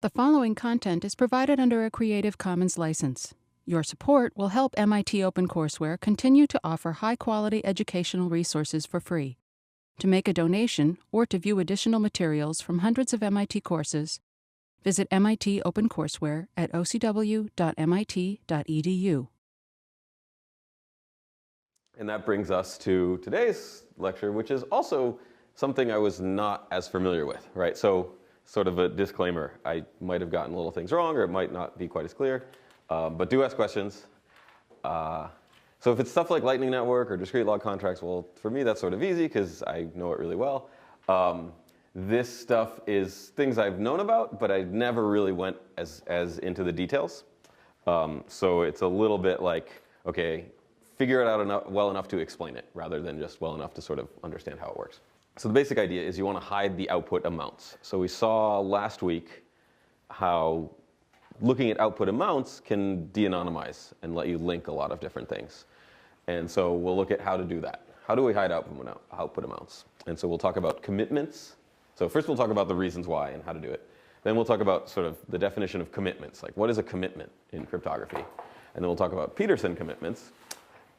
The following content is provided under a Creative Commons license. Your support will help MIT OpenCourseware continue to offer high-quality educational resources for free. To make a donation or to view additional materials from hundreds of MIT courses, visit MIT OpenCourseware at ocw.mit.edu. And that brings us to today's lecture, which is also something I was not as familiar with, right? So sort of a disclaimer, I might have gotten little things wrong or it might not be quite as clear, but do ask questions. So if it's stuff like Lightning Network or discrete log contracts, well, for me that's sort of easy because I know it really well. This stuff is things I've known about, but I never really went as into the details. So it's a little bit like, okay, figure it out well enough to explain it, rather than just well enough to sort of understand how it works. So the basic idea is you want to hide the output amounts. So we saw last week how looking at output amounts can de-anonymize and let you link a lot of different things. And so we'll look at how to do that. How do we hide output amounts? And so we'll talk about commitments. So first we'll talk about the reasons why and how to do it. Then we'll talk about sort of the definition of commitments, like what is a commitment in cryptography? And then we'll talk about Peterson commitments.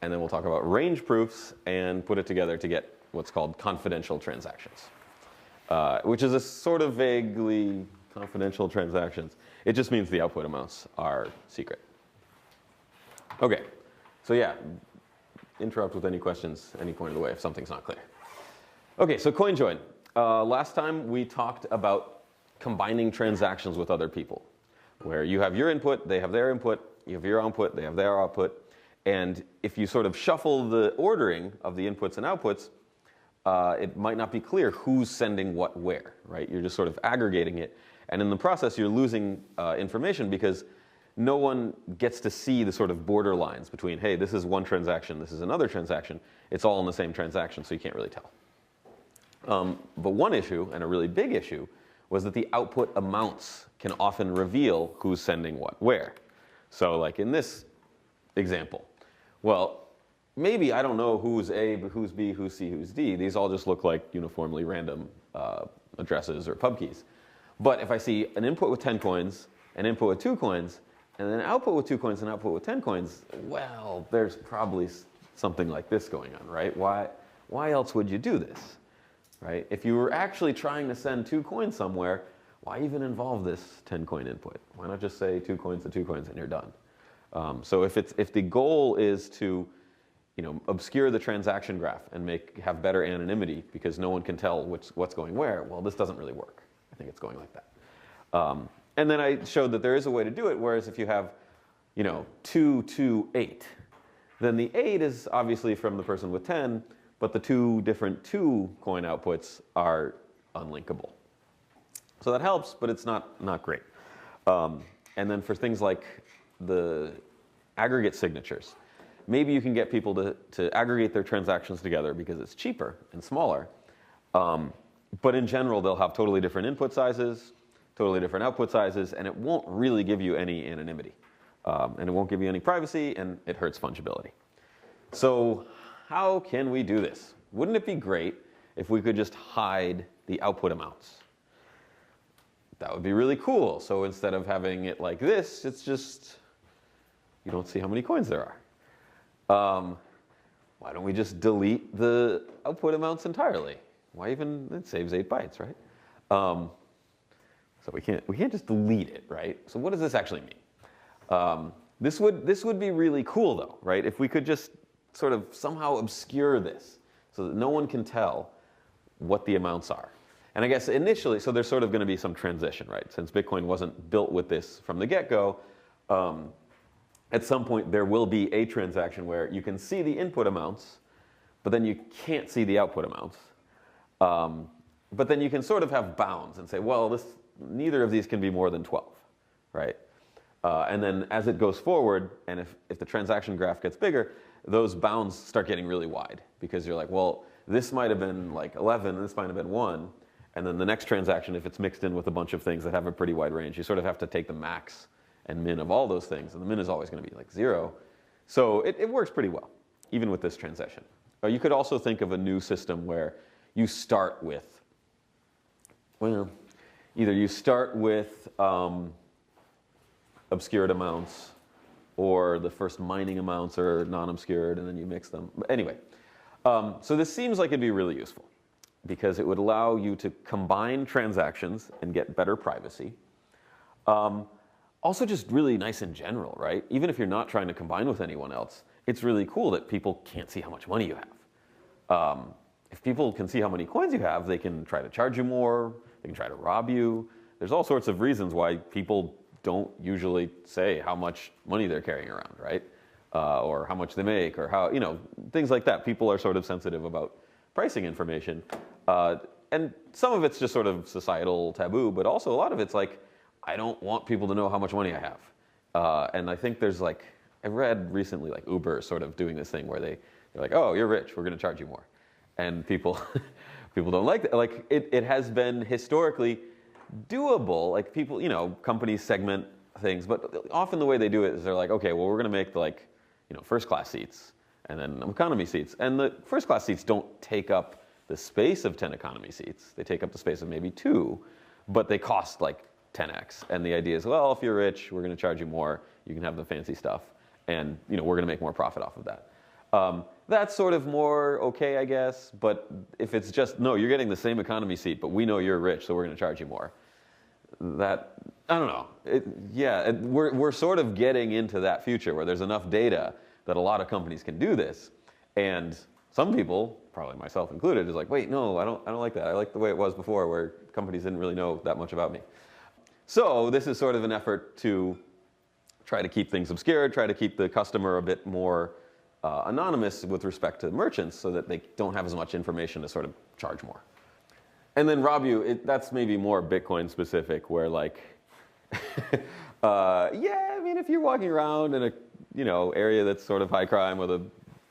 And then we'll talk about range proofs and put it together to get what's called confidential transactions, which is a sort of vaguely confidential transactions. It just means the output amounts are secret. Okay, so yeah, interrupt with any questions any point of the way if something's not clear. Okay, so CoinJoin. Last time we talked about combining transactions with other people, where you have your input, they have their input, you have your output, they have their output. And if you sort of shuffle the ordering of the inputs and outputs, it might not be clear who's sending what where, right? You're just sort of aggregating it. And in the process, you're losing information because no one gets to see the sort of border lines between, hey, this is one transaction, this is another transaction. It's all in the same transaction, so you can't really tell. But one issue, and a really big issue, was that the output amounts can often reveal who's sending what where. So like in this example, well, maybe I don't know who's A, who's B, who's C, who's D. These all just look like uniformly random addresses or pub keys. But if I see an input with 10 coins, an input with 2 coins, and then an output with 2 coins and output with 10 coins, well, there's probably something like this going on, right? Why else would you do this, right? If you were actually trying to send 2 coins somewhere, why even involve this 10-coin input? Why not just say 2 coins to 2 coins and you're done? So if the goal is to obscure the transaction graph and have better anonymity because no one can tell what's going where, well, this doesn't really work. I think it's going like that. And then I showed that there is a way to do it, whereas if you have 2, 2, 8, then the 8 is obviously from the person with 10, but the 2 different 2-coin outputs are unlinkable. So that helps, but it's not great. And then for things like the aggregate signatures, maybe you can get people to aggregate their transactions together because it's cheaper and smaller. But in general, they'll have totally different input sizes, totally different output sizes, and it won't really give you any anonymity. And it won't give you any privacy, and it hurts fungibility. So how can we do this? Wouldn't it be great if we could just hide the output amounts? That would be really cool. So instead of having it like this, it's just, you don't see how many coins there are. Why don't we just delete the output amounts entirely? Why even, it saves 8 bytes, right? So we can't just delete it, right? So what does this actually mean? This would be really cool though, right? If we could just sort of somehow obscure this so that no one can tell what the amounts are. And I guess initially, so there's sort of going to be some transition, right? Since Bitcoin wasn't built with this from the get-go, at some point there will be a transaction where you can see the input amounts, but then you can't see the output amounts. But then you can sort of have bounds and say, well, neither of these can be more than 12, right? And then as it goes forward, and if the transaction graph gets bigger, those bounds start getting really wide because you're like, well, this might have been like 11, and this might have been 1. And then the next transaction, if it's mixed in with a bunch of things that have a pretty wide range, you sort of have to take the max and min of all those things. And the min is always going to be like 0. So it works pretty well, even with this transition. You could also think of a new system where you start with, well, either you start with obscured amounts, or the first mining amounts are non-obscured, and then you mix them. But anyway, so this seems like it'd be really useful because it would allow you to combine transactions and get better privacy. Also just really nice in general, right? Even if you're not trying to combine with anyone else, it's really cool that people can't see how much money you have. If people can see how many coins you have, they can try to charge you more, they can try to rob you. There's all sorts of reasons why people don't usually say how much money they're carrying around, right? Or how much they make, or how, things like that. People are sort of sensitive about pricing information. And some of it's just sort of societal taboo, but also a lot of it's like, I don't want people to know how much money I have. And I think there's like, I read recently like Uber sort of doing this thing where they're like, oh, you're rich, we're going to charge you more. And people don't like that. Like it has been historically doable. Like people, companies segment things, but often the way they do it is they're like, okay, well, we're going to make first class seats and then economy seats. And the first class seats don't take up the space of 10 economy seats. They take up the space of maybe 2, but they cost like 10x. And the idea is, well, if you're rich, we're going to charge you more. You can have the fancy stuff, and we're going to make more profit off of that. That's sort of more okay, I guess. But if it's just, no, you're getting the same economy seat, but we know you're rich, so we're going to charge you more. That, I don't know. We're sort of getting into that future where there's enough data that a lot of companies can do this. And some people, probably myself included, is like, wait, no, I don't like that. I like the way it was before, where companies didn't really know that much about me. So this is sort of an effort to try to keep things obscured, try to keep the customer a bit more anonymous with respect to merchants so that they don't have as much information to sort of charge more. And then rob you, that's maybe more Bitcoin specific, where like, if you're walking around in a area that's sort of high crime with a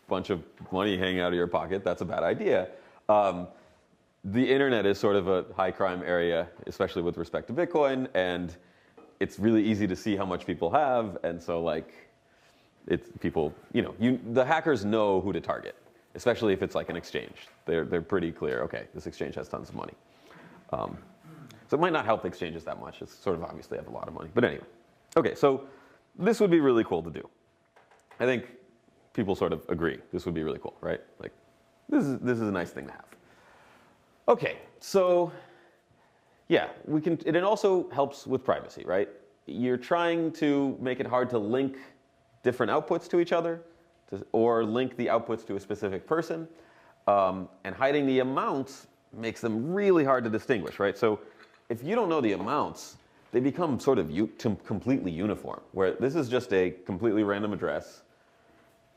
bunch of money hanging out of your pocket, that's a bad idea. The internet is sort of a high crime area, especially with respect to Bitcoin, and it's really easy to see how much people have, and so like, it's people, the hackers know who to target, especially if it's like an exchange. They're pretty clear, okay, this exchange has tons of money. So it might not help exchanges that much. It's sort of obvious they have a lot of money, but anyway. Okay, so this would be really cool to do. I think people sort of agree this would be really cool, right? Like, this is a nice thing to have. Okay, so yeah, it also helps with privacy, right? You're trying to make it hard to link different outputs to each other, or link the outputs to a specific person, and hiding the amounts makes them really hard to distinguish, right? So if you don't know the amounts, they become sort of completely uniform, where this is just a completely random address.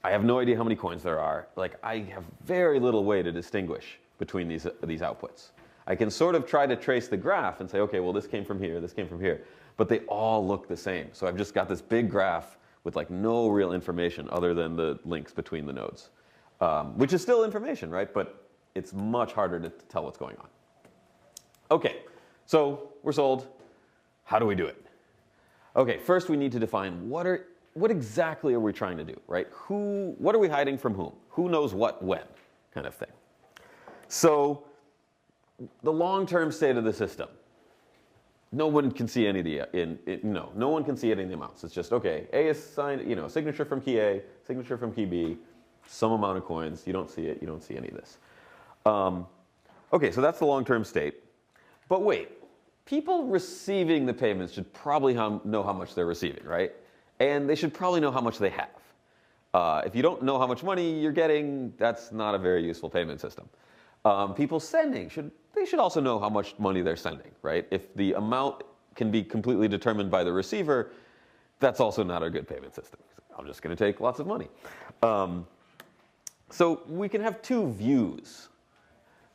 I have no idea how many coins there are. Like, I have very little way to distinguish between these outputs. I can sort of try to trace the graph and say, okay, well, this came from here, this came from here, but they all look the same. So I've just got this big graph with like no real information other than the links between the nodes, which is still information, right? But it's much harder to tell what's going on. Okay, so we're sold. How do we do it? Okay, first we need to define what exactly are we trying to do, right? What are we hiding from whom? Who knows what when, kind of thing. So the long-term state of the system. No one can see any of the no one can see any of the amounts. It's just, okay, A is signed, signature from key A, signature from key B, some amount of coins. You don't see it. You don't see any of this. Okay, so that's the long-term state. But wait, people receiving the payments should probably know how much they're receiving, right? And they should probably know how much they have. If you don't know how much money you're getting, that's not a very useful payment system. People sending should also know how much money they're sending, right? If the amount can be completely determined by the receiver, that's also not a good payment system. I'm just going to take lots of money. So we can have two views,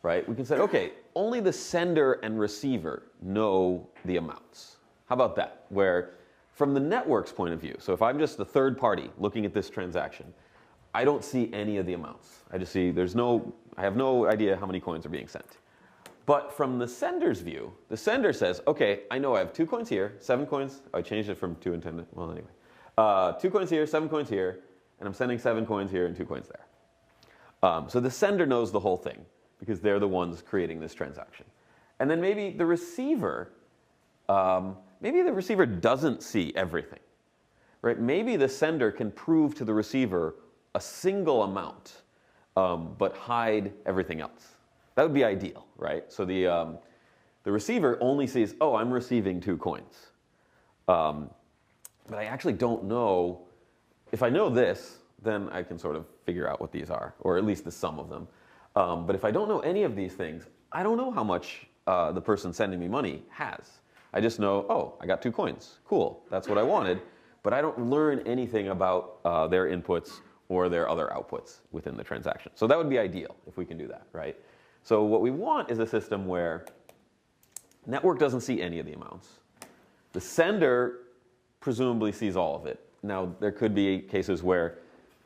right? We can say, okay, only the sender and receiver know the amounts. How about that? Where from the network's point of view, so if I'm just the third party looking at this transaction, I don't see any of the amounts. I just see I have no idea how many coins are being sent. But from the sender's view, the sender says, okay, I know I have 2 coins here, 7 coins. I changed it from 2 and 10. Well, anyway. 2 coins here, 7 coins here, and I'm sending 7 coins here and 2 coins there. So the sender knows the whole thing because they're the ones creating this transaction. And then maybe the receiver Maybe the receiver doesn't see everything, right? Maybe the sender can prove to the receiver a single amount, but hide everything else. That would be ideal, right? So the receiver only sees, oh, I'm receiving 2 coins. But I actually don't know. If I know this, then I can sort of figure out what these are, or at least the sum of them. But if I don't know any of these things, I don't know how much the person sending me money has. I just know, oh, I got 2 coins. Cool, that's what I wanted. But I don't learn anything about their inputs or their other outputs within the transaction. So that would be ideal if we can do that, right? So what we want is a system where network doesn't see any of the amounts. The sender presumably sees all of it. Now, there could be cases where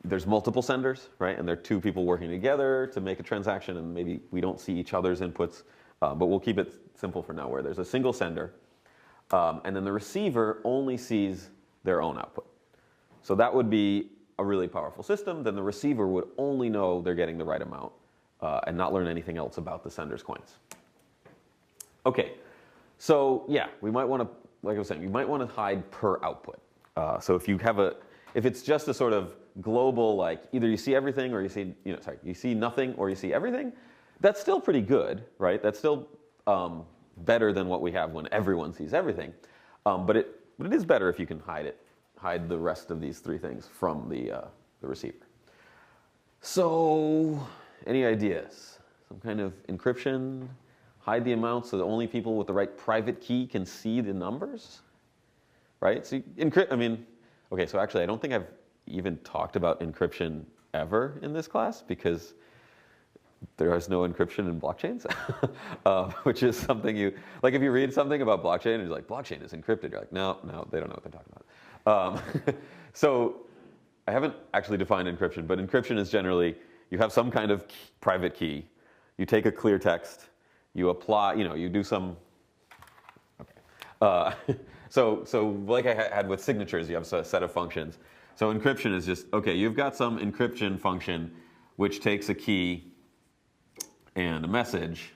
there's multiple senders, right? And there are 2 people working together to make a transaction, and maybe we don't see each other's inputs. But we'll keep it simple for now, where there's a single sender. And then the receiver only sees their own output. So that would be a really powerful system. Then the receiver would only know they're getting the right amount and not learn anything else about the sender's coins. Okay, so yeah, we might want to, like I was saying, you might want to hide per output. So if you have if it's just a sort of global, like either you see everything or you see, you see nothing or you see everything, that's still pretty good, right? That's still better than what we have when everyone sees everything. But it is better if you can hide the rest of these 3 things from the receiver. So, any ideas? Some kind of encryption? Hide the amounts so that only people with the right private key can see the numbers? Right? So okay, so actually I don't think I've even talked about encryption ever in this class because there is no encryption in blockchains, which is something like if you read something about blockchain and you're like, blockchain is encrypted, you're like, no, they don't know what they're talking about. So I haven't actually defined encryption, but encryption is generally, you have some kind of private key, you take a clear text, you apply, you do some, okay. So like I had with signatures, you have a set of functions. So encryption is just, okay, you've got some encryption function which takes a key and a message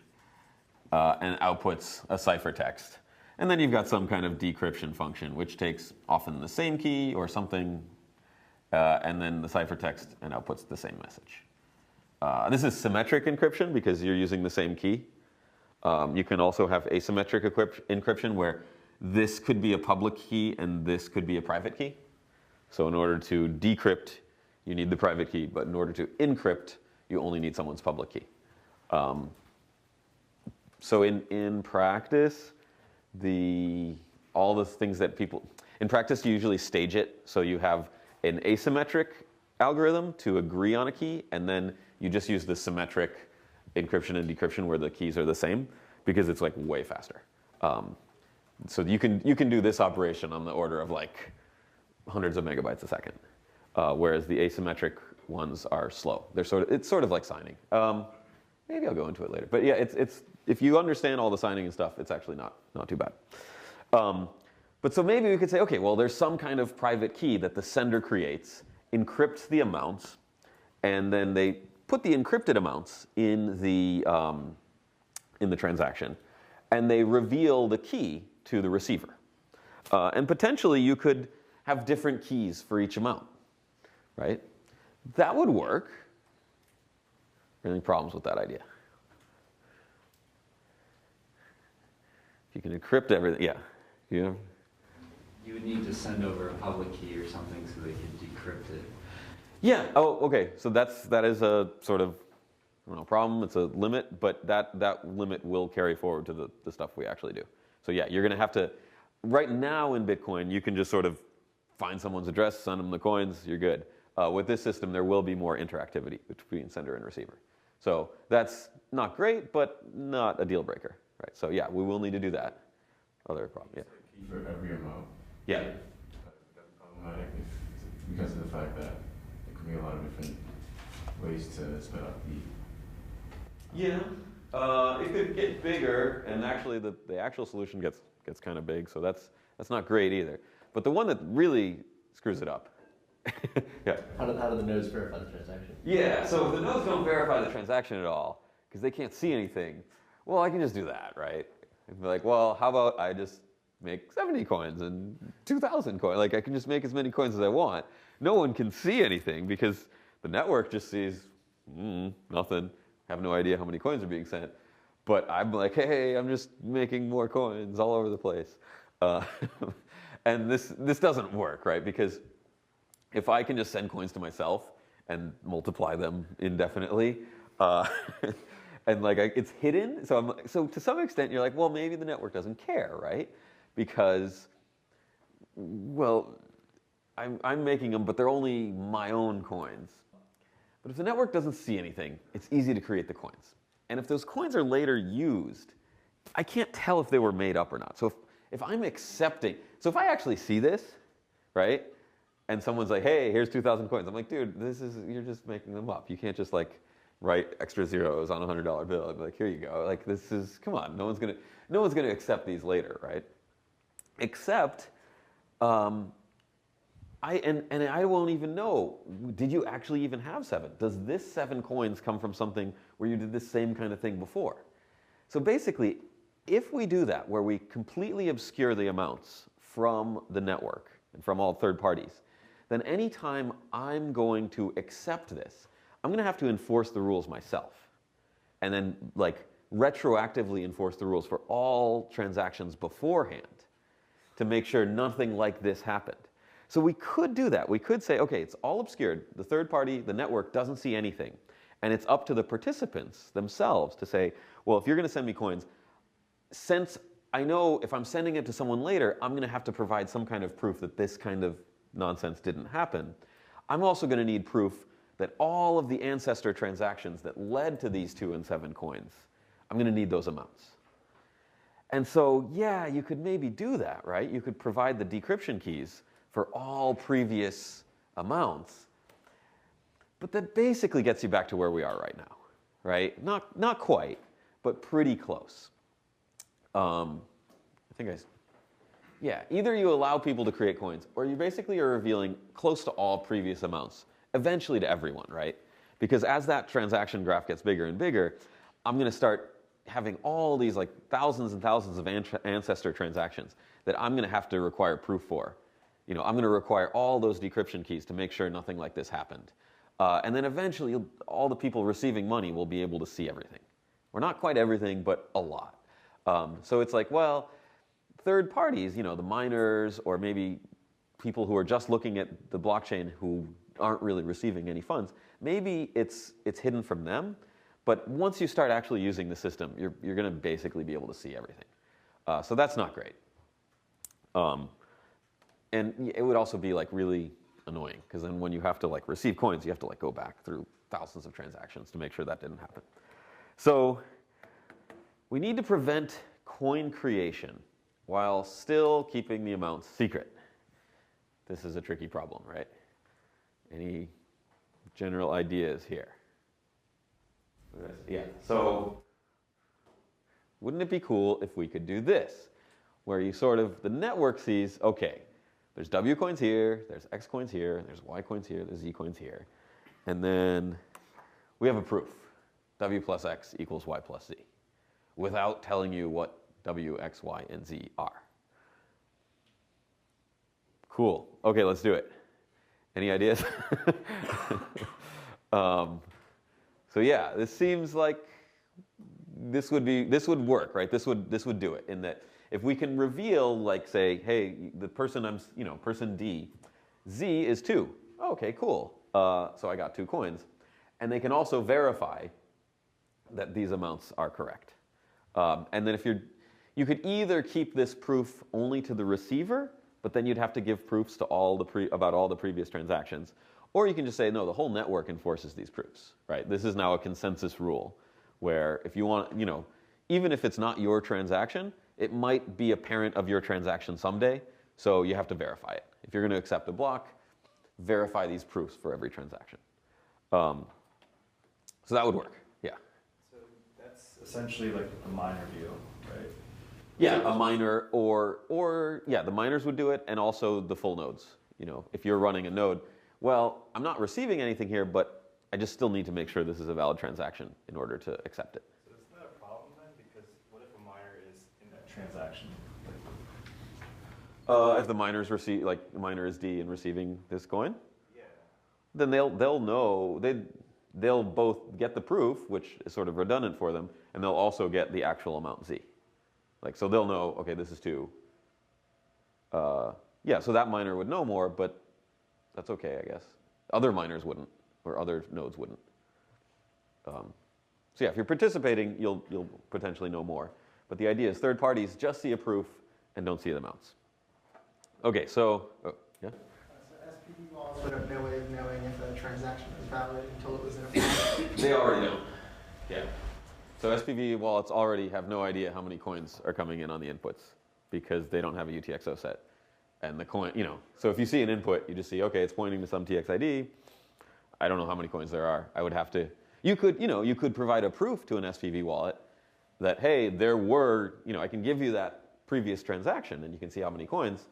and outputs a ciphertext. And then you've got some kind of decryption function which takes often the same key or something and then the ciphertext and outputs the same message. This is symmetric encryption because you're using the same key. You can also have asymmetric encryption where this could be a public key and this could be a private key. So in order to decrypt, you need the private key, but in order to encrypt, you only need someone's public key. So in practice, all the things that in practice you usually stage it. So you have an asymmetric algorithm to agree on a key, and then you just use the symmetric encryption and decryption where the keys are the same because it's like way faster. So you can do this operation on the order of like hundreds of megabytes a second, whereas the asymmetric ones are slow. It's sort of like signing. Maybe I'll go into it later. But yeah, it's if you understand all the signing and stuff, it's actually not too bad. But so maybe we could say, okay, well, there's some kind of private key that the sender creates, encrypts the amounts, and then they put the encrypted amounts in the transaction, and they reveal the key to the receiver. And potentially you could have different keys for each amount, right? That would work. Any problems with that idea? If you can encrypt everything, yeah. You would need to send over a public key or something so they can decrypt it. Yeah. Oh, okay. So that is a sort of problem. It's a limit, but that limit will carry forward to the stuff we actually do. So yeah, you're going to have to. Right now in Bitcoin, you can just sort of find someone's address, send them the coins, you're good. With this system, there will be more interactivity between sender and receiver. So that's not great, but not a deal breaker, right? So yeah, we will need to do that. Other problem, yeah. Key for every amount. Yeah. That's problematic because of the fact that there could be a lot of different ways to split up the. Yeah, it could get bigger, and actually the actual solution gets kind of big, so that's not great either. But the one that really screws it up. Yeah. How do the nodes verify the transaction? Yeah, so if the nodes don't verify the transaction at all, because they can't see anything, well, I can just do that, right? And be like, well, how about I just make 70 coins and 2,000 coins. Like I can just make as many coins as I want. No one can see anything because the network just sees nothing. Have no idea how many coins are being sent. But I'm like, hey, I'm just making more coins all over the place. And this doesn't work, right? Because if I can just send coins to myself and multiply them indefinitely, and like it's hidden, so to some extent you're like, well, maybe the network doesn't care, right? Because, well, I'm making them, but they're only my own coins. But if the network doesn't see anything, it's easy to create the coins. And if those coins are later used, I can't tell if they were made up or not. So if I'm accepting, so if I actually see this, right, and someone's like, hey, here's 2,000 coins, I'm like, dude, you're just making them up. You can't just like write extra zeros on a $100 bill and be like, here you go. Like come on, no one's gonna accept these later, right? Except, I won't even know, did you actually even have 7? Does this 7 coins come from something where you did this same kind of thing before? So basically, if we do that, where we completely obscure the amounts from the network and from all third parties, then anytime I'm going to accept this, I'm going to have to enforce the rules myself. And then like retroactively enforce the rules for all transactions beforehand to make sure nothing like this happened. So we could do that. We could say, okay, it's all obscured. The third party, the network, doesn't see anything. And it's up to the participants themselves to say, well, if you're going to send me coins, since I know if I'm sending it to someone later, I'm going to have to provide some kind of proof that this kind of nonsense didn't happen. I'm also going to need proof that all of the ancestor transactions that led to these 2 and 7 coins, I'm going to need those amounts. And so, yeah, you could maybe do that, right? You could provide the decryption keys for all previous amounts. But that basically gets you back to where we are right now, right? Not quite, but pretty close. Either you allow people to create coins, or you basically are revealing close to all previous amounts, eventually to everyone, right? Because as that transaction graph gets bigger and bigger, I'm going to start having all these like thousands and thousands of ancestor transactions that I'm going to have to require proof for. I'm going to require all those decryption keys to make sure nothing like this happened. And then eventually, all the people receiving money will be able to see everything. Or not quite everything, but a lot. So it's like, well, third parties, the miners, or maybe people who are just looking at the blockchain who aren't really receiving any funds, maybe it's hidden from them. But once you start actually using the system, you're going to basically be able to see everything. So that's not great. And it would also be like really annoying, because then when you have to like receive coins, you have to like go back through thousands of transactions to make sure that didn't happen. So we need to prevent coin creation while still keeping the amounts secret. This is a tricky problem, right? Any general ideas here? Yeah, so wouldn't it be cool if we could do this, where the network sees, okay, there's W coins here, there's X coins here, there's Y coins here, there's Z coins here. And then we have a proof. W plus X equals Y plus Z, without telling you what W, X, Y, and Z are. Cool. Okay, let's do it. Any ideas? So yeah, this seems like this would work, right? This would do it, in that if we can reveal, like, say, hey, the person person D, Z is 2. Oh, okay, cool. So I got 2 coins. And they can also verify that these amounts are correct. And then you could either keep this proof only to the receiver, but then you'd have to give proofs to about all the previous transactions. Or you can just say, no, the whole network enforces these proofs, right? This is now a consensus rule, where if you want, even if it's not your transaction, it might be a parent of your transaction someday, so you have to verify it. If you're going to accept a block, verify these proofs for every transaction. So that would work, yeah. So that's essentially like a miner view, right? Yeah, a miner, or the miners would do it, and also the full nodes. If you're running a node, well, I'm not receiving anything here, but I just still need to make sure this is a valid transaction in order to accept it. So isn't that a problem then? Because what if a miner is in that transaction? If the miner's like the miner is D and receiving this coin, Yeah. then they'll know they'll both get the proof, which is sort of redundant for them, and they'll also get the actual amount Z. Like, so they'll know, okay, this is 2. Yeah, so that miner would know more, but that's okay, I guess. Other miners wouldn't, or other nodes wouldn't. So yeah, if you're participating, you'll potentially know more. But the idea is third parties just see a proof and don't see the amounts. Okay, so, yeah? So SPV wallets would have no way of knowing if a transaction was valid until it was in a file. They already know. Yeah. So SPV wallets already have no idea how many coins are coming in on the inputs because they don't have a UTXO set. And the coin, so if you see an input, you just see, okay, it's pointing to some TXID. I don't know how many coins there are. I would have to, you could provide a proof to an SPV wallet that, hey, there were, I can give you that previous transaction and you can see how many coins.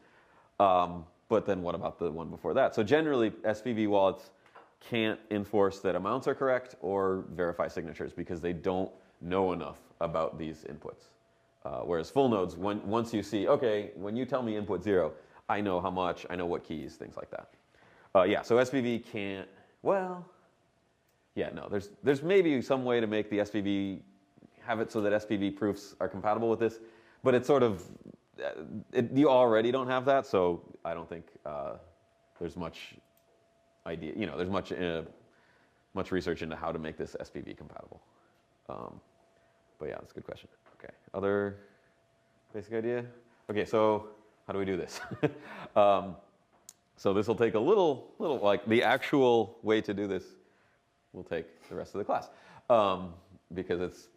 But then what about the one before that? So generally, SPV wallets can't enforce that amounts are correct or verify signatures because they don't know enough about these inputs. Whereas full nodes, once you see, okay, when you tell me input 0, I know how much, I know what keys, things like that. Yeah, so SPV can't, well, yeah, no, there's maybe some way to make the SPV, have it so that SPV proofs are compatible with this, but it's sort of, you already don't have that, so I don't think there's much idea, there's much research into how to make this SPV compatible. But yeah, that's a good question. Okay, other basic idea? Okay, so how do we do this? So this will take a little, like the actual way to do this will take the rest of the class. Because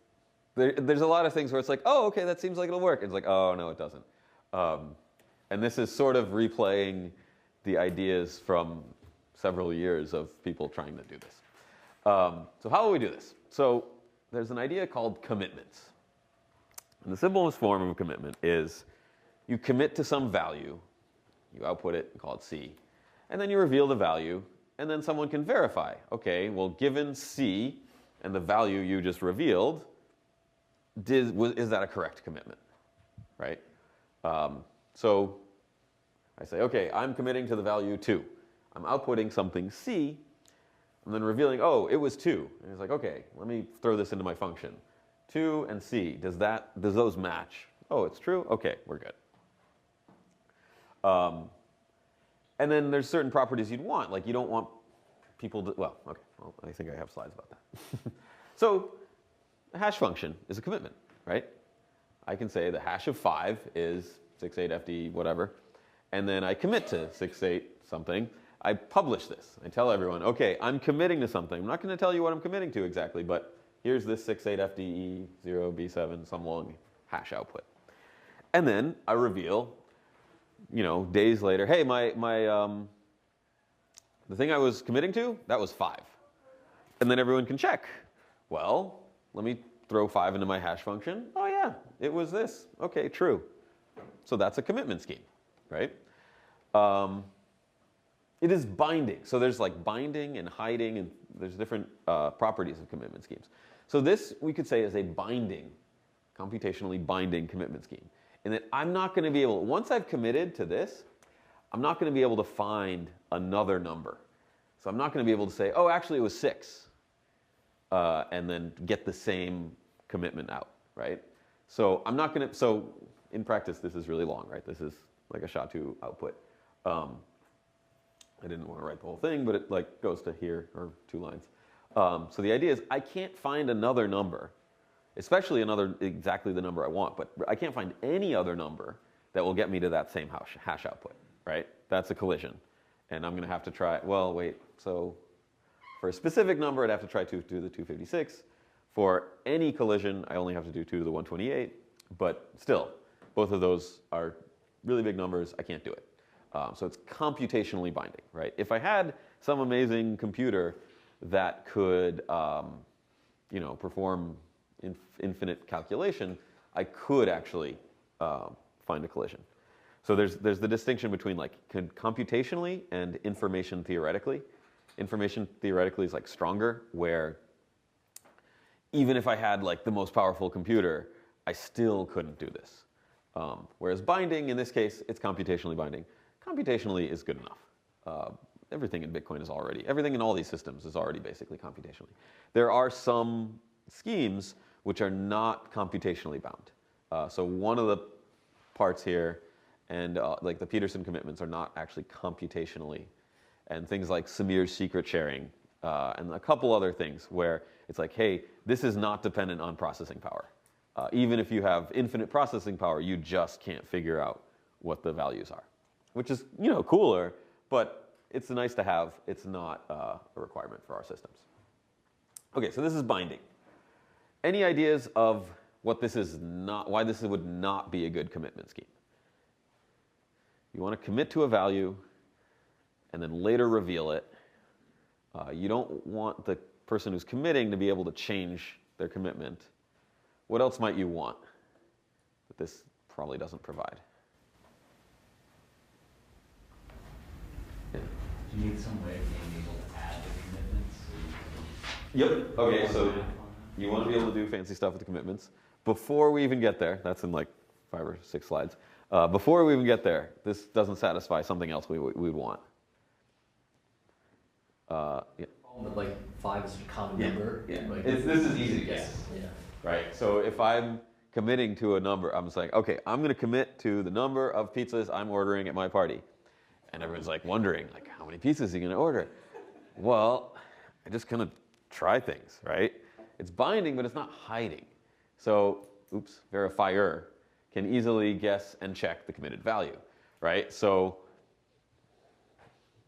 there's a lot of things where it's like, oh, okay, that seems like it'll work. It's like, oh, no, it doesn't. And this is sort of replaying the ideas from several years of people trying to do this. So how will we do this? So there's an idea called commitments. And the simplest form of a commitment is you commit to some value, you output it, you call it C, and then you reveal the value, and then someone can verify, okay, well, given C and the value you just revealed, is that a correct commitment, right? So I say, okay, I'm committing to the value 2. I'm outputting something C, and then revealing, oh, it was 2. And it's like, okay, let me throw this into my function. 2 and C, does those match? Oh, it's true? Okay, we're good. And then there's certain properties you'd want, like you don't want people to, well, okay, well, I think I have slides about that. So a hash function is a commitment, right? I can say the hash of 5 is 68FD whatever, and then I commit to 68 something. I publish this. I tell everyone, okay, I'm committing to something. I'm not going to tell you what I'm committing to exactly, but here's this 68FDE0B7, some long hash output. And then I reveal, days later, hey, the thing I was committing to, that was 5. And then everyone can check. Well, let me throw 5 into my hash function. Oh yeah, it was this. Okay, true. So that's a commitment scheme, right? It is binding. So there's like binding and hiding, and there's different properties of commitment schemes. So this, we could say, is a binding, computationally binding commitment scheme. And that I'm not going to be able, once I've committed to this, I'm not going to be able to find another number. So I'm not going to be able to say, oh, actually it was 6, and then get the same commitment out, right? So I'm not going to, so in practice, this is really long, right? This is like a SHA-2 output. I didn't want to write the whole thing, but it like goes to here, or 2 lines. So the idea is I can't find another number, especially exactly the number I want, but I can't find any other number that will get me to that same hash output, right? That's a collision. And I'm going to have to try, well, wait, so for a specific number, I'd have to try to do the 256. For any collision, I only have to do 2 to the 128. But still, both of those are really big numbers. I can't do it. So it's computationally binding, right? If I had some amazing computer that could, perform infinite calculation, I could actually find a collision. So there's the distinction between like computationally and information theoretically. Information theoretically is like stronger, where even if I had like the most powerful computer, I still couldn't do this. Whereas binding, in this case, it's computationally binding. Computationally is good enough. Everything in Bitcoin is already, everything in all these systems is already basically computationally. There are some schemes which are not computationally bound. So one of the parts here, and like the Peterson commitments are not actually computationally, and things like Samir's secret sharing, and a couple other things where it's like, hey, this is not dependent on processing power. Even if you have infinite processing power, you just can't figure out what the values are, which is, you know, cooler, but it's nice to have. It's not a requirement for our systems. Okay, so this is binding. Any ideas of what this is not, why this would not be a good commitment scheme? You want to commit to a value and then later reveal it. You don't want the person who's committing to be able to change their commitment. What else might you want that this probably doesn't provide? Yeah. Do you need some way of being able to add the commitments? Yep. Okay, so you want to be able to do fancy stuff with the commitments. Before we even get there, that's in like 5 or 6 slides. Before we even get there, this doesn't satisfy something else we would want. Yeah. But like 5 is a common number. Yeah. Like, This is easy to guess. Yeah. Right? So if I'm committing to a number, I'm saying, okay, I'm going to commit to the number of pizzas I'm ordering at my party. And everyone's like wondering, like, how many pizzas are you going to order? Well, I just kind of try things, right? It's binding, but it's not hiding. So, verifier can easily guess and check the committed value, right? So,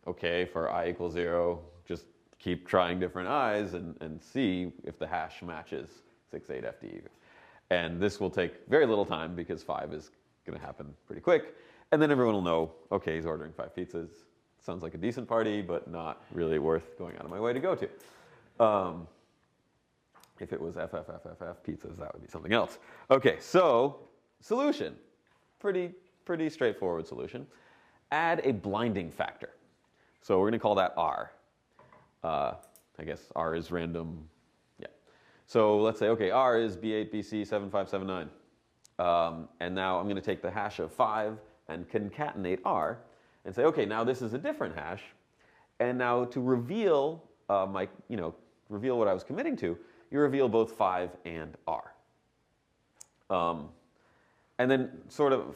okay, for I equals 0, just keep trying different i's and see if the hash matches 68FD. And this will take very little time because 5 is going to happen pretty quick. And then everyone will know, okay, he's ordering 5 pizzas. Sounds like a decent party, but not really worth going out of my way to go to. If it was FFFFF pizzas, that would be something else. Okay, so solution. Pretty straightforward solution. Add a blinding factor. So we're going to call that R. I guess R is random. Yeah. So let's say, okay, R is B8BC7579. And now I'm going to take the hash of 5 and concatenate R and say, okay, now this is a different hash. And now to reveal reveal what I was committing to, you reveal both 5 and R. And then sort of,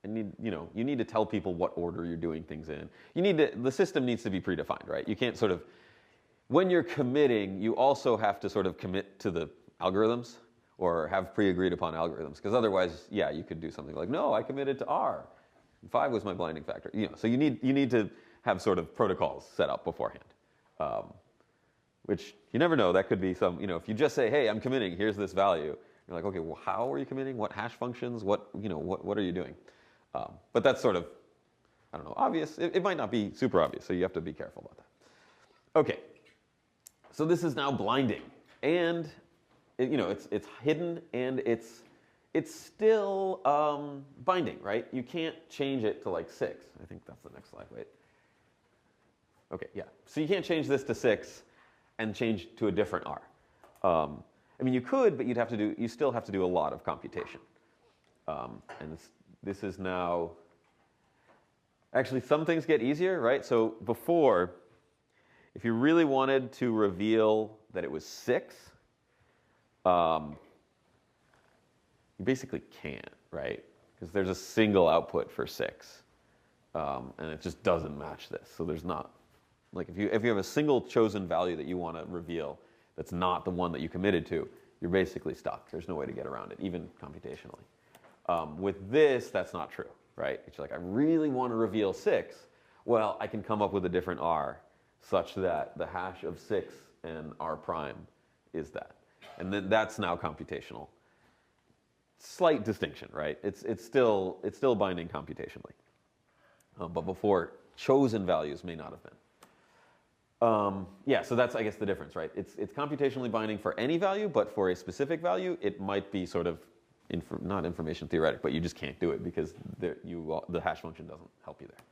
you need to tell people what order you're doing things in. The system needs to be predefined, right? You can't sort of, when you're committing, you also have to sort of commit to the algorithms or have pre-agreed upon algorithms. Because otherwise, yeah, you could do something like, no, I committed to R. 5 was my blinding factor. So you need to have sort of protocols set up beforehand. Which you never know, that could be some, if you just say, hey, I'm committing, here's this value. You're like, okay, well, how are you committing? What hash functions? What are you doing? But that's sort of, I don't know, obvious. It might not be super obvious, so you have to be careful about that. Okay, so this is now blinding. And, it's hidden and it's still binding, right? You can't change it to like 6. I think that's the next slide, wait. Okay, yeah. So you can't change this to 6 and change to a different R. I mean, you could, but you still have to do a lot of computation. And this is now, actually some things get easier, right? So before, if you really wanted to reveal that it was 6, you basically can't, right? Because there's a single output for 6. And it just doesn't match this. So there's not, like if you have a single chosen value that you want to reveal that's not the one that you committed to, you're basically stuck. There's no way to get around it, even computationally. With this, that's not true, right? It's like, I really want to reveal 6. Well, I can come up with a different R such that the hash of 6 and R prime is that. And then that's now computational. Slight distinction, right? It's still binding computationally. But before, chosen values may not have been. Yeah, so that's, I guess, the difference, right? It's computationally binding for any value, but for a specific value, it might be sort of, not information theoretic, but you just can't do it because the hash function doesn't help you there.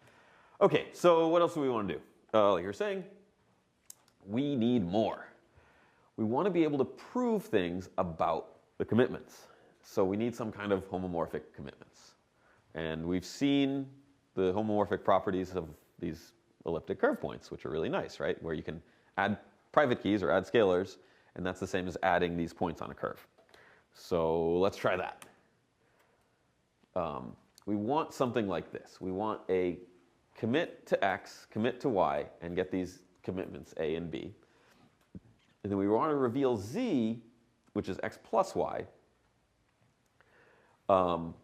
Okay, so what else do we want to do? Like you're saying, we need more. We want to be able to prove things about the commitments. So we need some kind of homomorphic commitments. And we've seen the homomorphic properties of these elliptic curve points, which are really nice, right? Where you can add private keys or add scalars, and that's the same as adding these points on a curve. So let's try that. We want something like this. We want a commit to X, commit to Y, and get these commitments A and B. And then we want to reveal Z, which is X plus Y. And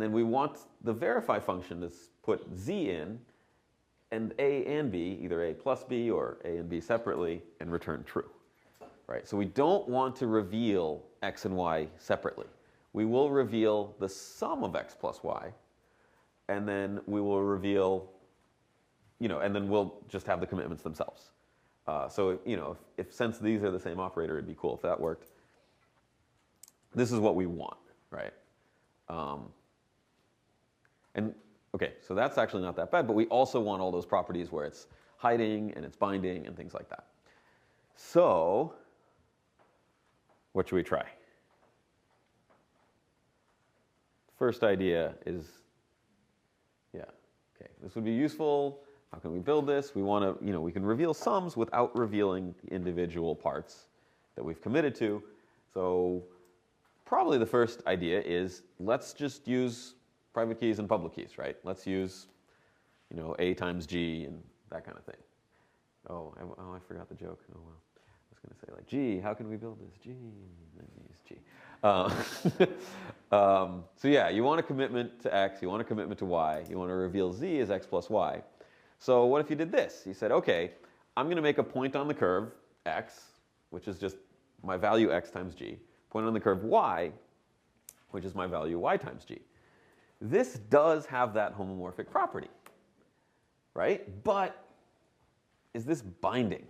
then we want the verify function to put Z in, and A and B, either A plus B or A and B separately, and return true. Right? So we don't want to reveal X and Y separately. We will reveal the sum of X plus Y, and then we will reveal, and then we'll just have the commitments themselves. So, if since these are the same operator, it'd be cool if that worked. This is what we want, right? And okay, so that's actually not that bad, but we also want all those properties where it's hiding and it's binding and things like that. So, what should we try? First idea is, okay, this would be useful. How can we build this? We want to, we can reveal sums without revealing the individual parts that we've committed to. So probably the first idea is let's just use private keys and public keys, right? Let's use, A times G and that kind of thing. I forgot the joke. Oh, well. I was going to say, like, G, how can we build this? G, and then use G. So yeah, you want a commitment to X, you want a commitment to Y, you want to reveal Z as X plus Y. So what if you did this? You said, okay, I'm going to make a point on the curve, X, which is just my value X times G, point on the curve Y, which is my value Y times G. This does have that homomorphic property, right? But is this binding?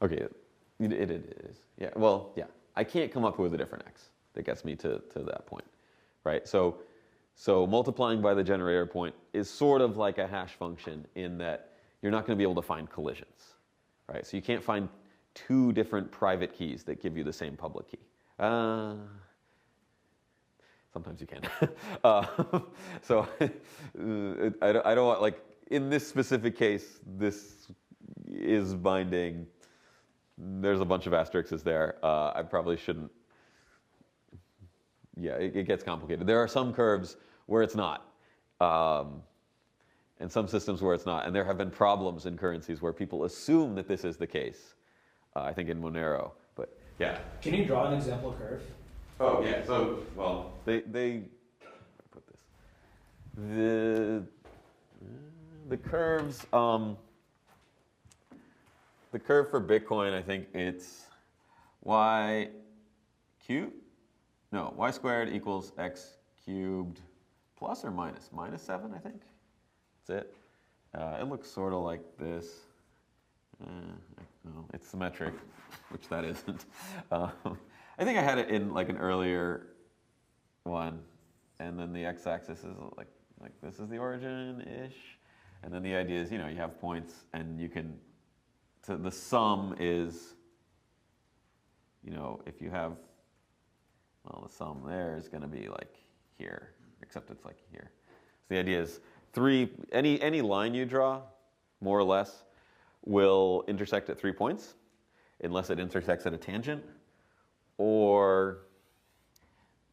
Okay, it is. Yeah, well, yeah. I can't come up with a different X that gets me to that point, right? So multiplying by the generator point is sort of like a hash function in that you're not going to be able to find collisions, right? So you can't find two different private keys that give you the same public key. Sometimes you can. So I don't want, like, in this specific case, this is binding. There's a bunch of asterisks there. I probably shouldn't. Yeah, it gets complicated. There are some curves where it's not, and some systems where it's not. And there have been problems in currencies where people assume that this is the case. I think in Monero, but yeah. Can you draw an example curve? Oh yeah. So well, they put this. The curves. The curve for Bitcoin, I think it's y squared equals x cubed plus or minus 7, I think. That's it. It looks sort of like this. No, it's symmetric, which that isn't. I think I had it in like an earlier one, and then the x-axis is like this is the origin-ish, and then the idea is you have points, and you can. So the sum is, if you have, well, the sum there is going to be like here, except it's like here. So the idea is any line you draw, more or less, will intersect at 3 points, unless it intersects at a tangent, or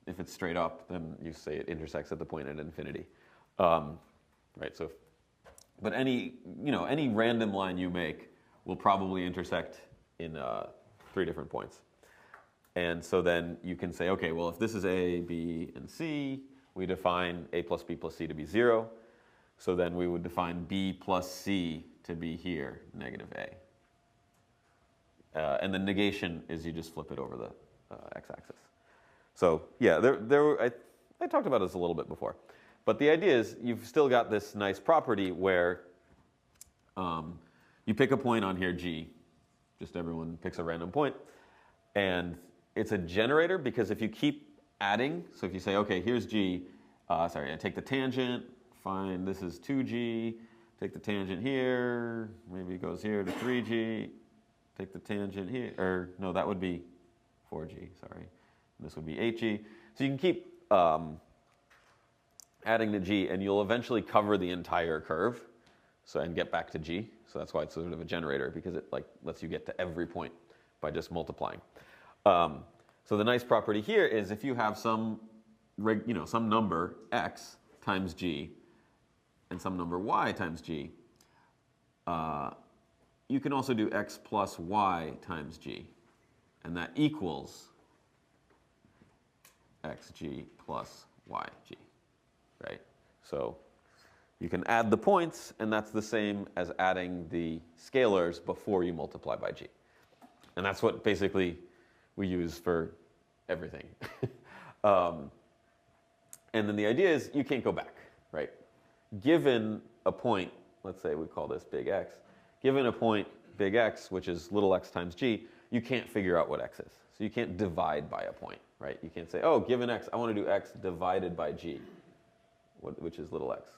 if it's straight up, then you say it intersects at the point at infinity. Right. So, but any random line you make will probably intersect in 3 different points. And so then you can say, okay, well, if this is A, B, and C, we define A plus B plus C to be 0. So then we would define B plus C to be here, negative A. And the negation is you just flip it over the x-axis. So yeah, I talked about this a little bit before. But the idea is you've still got this nice property where you pick a point on here, G. Just everyone picks a random point. And it's a generator because if you keep adding, so if you say, okay, here's G, I take the tangent, find this is 2G, take the tangent here, maybe it goes here to 3G, take the tangent here, or no, that would be 4g, sorry. This would be 8g. So you can keep adding to g, and you'll eventually cover the entire curve, so and get back to g. So that's why it's sort of a generator, because it like lets you get to every point by just multiplying. So the nice property here is if you have some number x times g and some number y times g, you can also do x plus y times g, and that equals xg plus yg, right? So you can add the points, and that's the same as adding the scalars before you multiply by g. And that's what basically we use for everything. And then the idea is you can't go back, right? Given a point, let's say we call this big X, given a point big X, which is little x times g, you can't figure out what x is. So you can't divide by a point, right? You can't say, oh, given x, I want to do x divided by g, which is little x.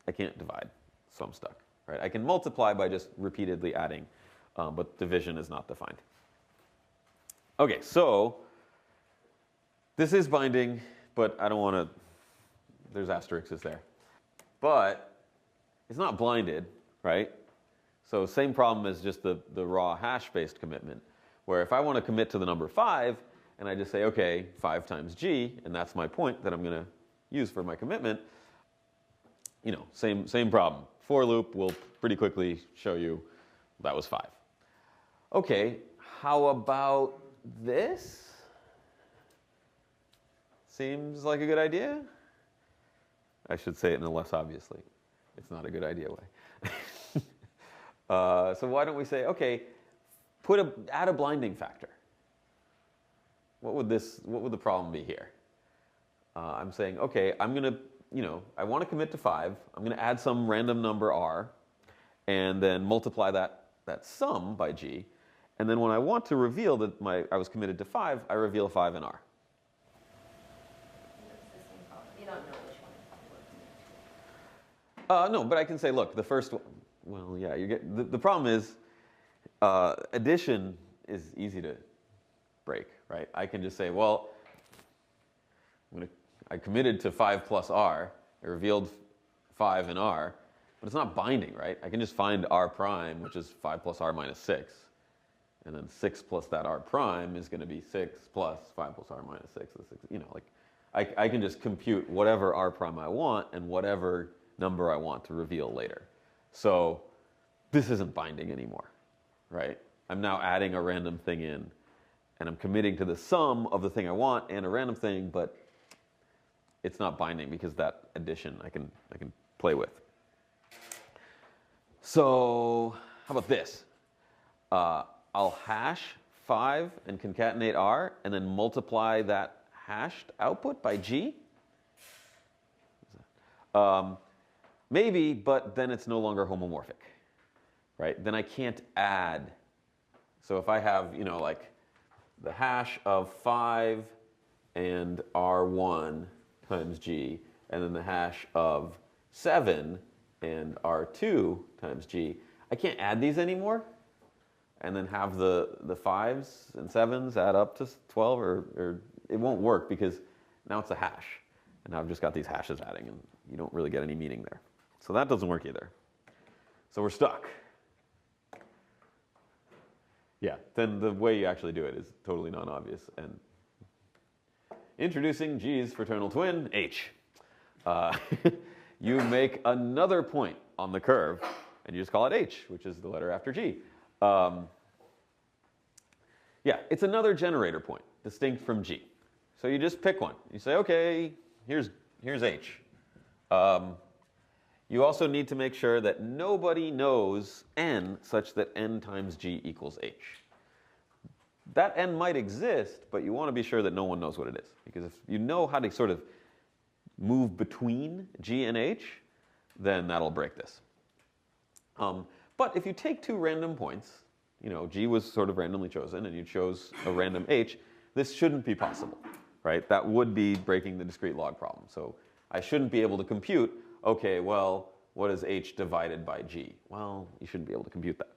I can't divide, so I'm stuck, right? I can multiply by just repeatedly adding, but division is not defined. Okay, so this is binding, but I don't want to, there's asterisks there. But it's not blinded, right? So same problem as just the raw hash-based commitment, where if I want to commit to the number 5, and I just say, okay, 5 times g, and that's my point that I'm going to use for my commitment, same problem. For loop will pretty quickly show you that was 5. Okay, how about this? Seems like a good idea? I should say it in a less obviously. It's not a good idea way. So why don't we say, okay, add a blinding factor. What would the problem be here? I'm saying, okay, I'm going to, I want to commit to 5. I'm going to add some random number r, and then multiply that sum by g. And then when I want to reveal that I was committed to 5, I reveal 5 in r. You don't know which one. No, but I can say, look, the first one, well, yeah, you get, the problem is addition is easy to break, right? I can just say, well, I committed to 5 plus r, I revealed 5 in r, but it's not binding, right? I can just find r prime, which is 5 plus r minus 6, and then 6 plus that r prime is going to be 6 plus 5 plus r minus 6, I can just compute whatever r prime I want and whatever number I want to reveal later. So this isn't binding anymore, right? I'm now adding a random thing in, and I'm committing to the sum of the thing I want and a random thing, but it's not binding because that addition I can play with. So how about this? I'll hash 5 and concatenate r, and then multiply that hashed output by g? Maybe, but then it's no longer homomorphic, right? Then I can't add. So if I have, like the hash of 5 and r1 times g, and then the hash of 7 and r2 times g, I can't add these anymore and then have the 5s and 7s add up to 12, or it won't work because now it's a hash. And now I've just got these hashes adding, and you don't really get any meaning there. So that doesn't work either. So we're stuck. Yeah, then the way you actually do it is totally non-obvious. And introducing G's fraternal twin, H. You make another point on the curve, and you just call it H, which is the letter after G. Yeah, it's another generator point, distinct from G. So you just pick one. You say, okay, here's H. You also need to make sure that nobody knows n such that n times g equals h. That n might exist, but you want to be sure that no one knows what it is. Because if you know how to sort of move between g and h, then that'll break this. But if you take two random points, g was sort of randomly chosen, and you chose a random h, this shouldn't be possible, right? That would be breaking the discrete log problem. So I shouldn't be able to compute, okay, well, what is h divided by g? Well, you shouldn't be able to compute that.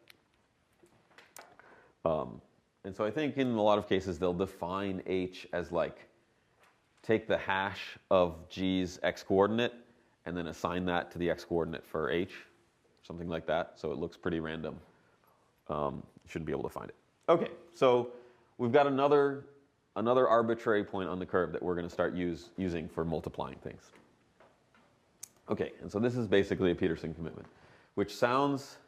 And so I think in a lot of cases they'll define H as like, take the hash of G's x coordinate and then assign that to the x coordinate for H, something like that. So it looks pretty random. You shouldn't be able to find it. Okay, so we've got another arbitrary point on the curve that we're going to start using for multiplying things. Okay, and so this is basically a Peterson commitment, which sounds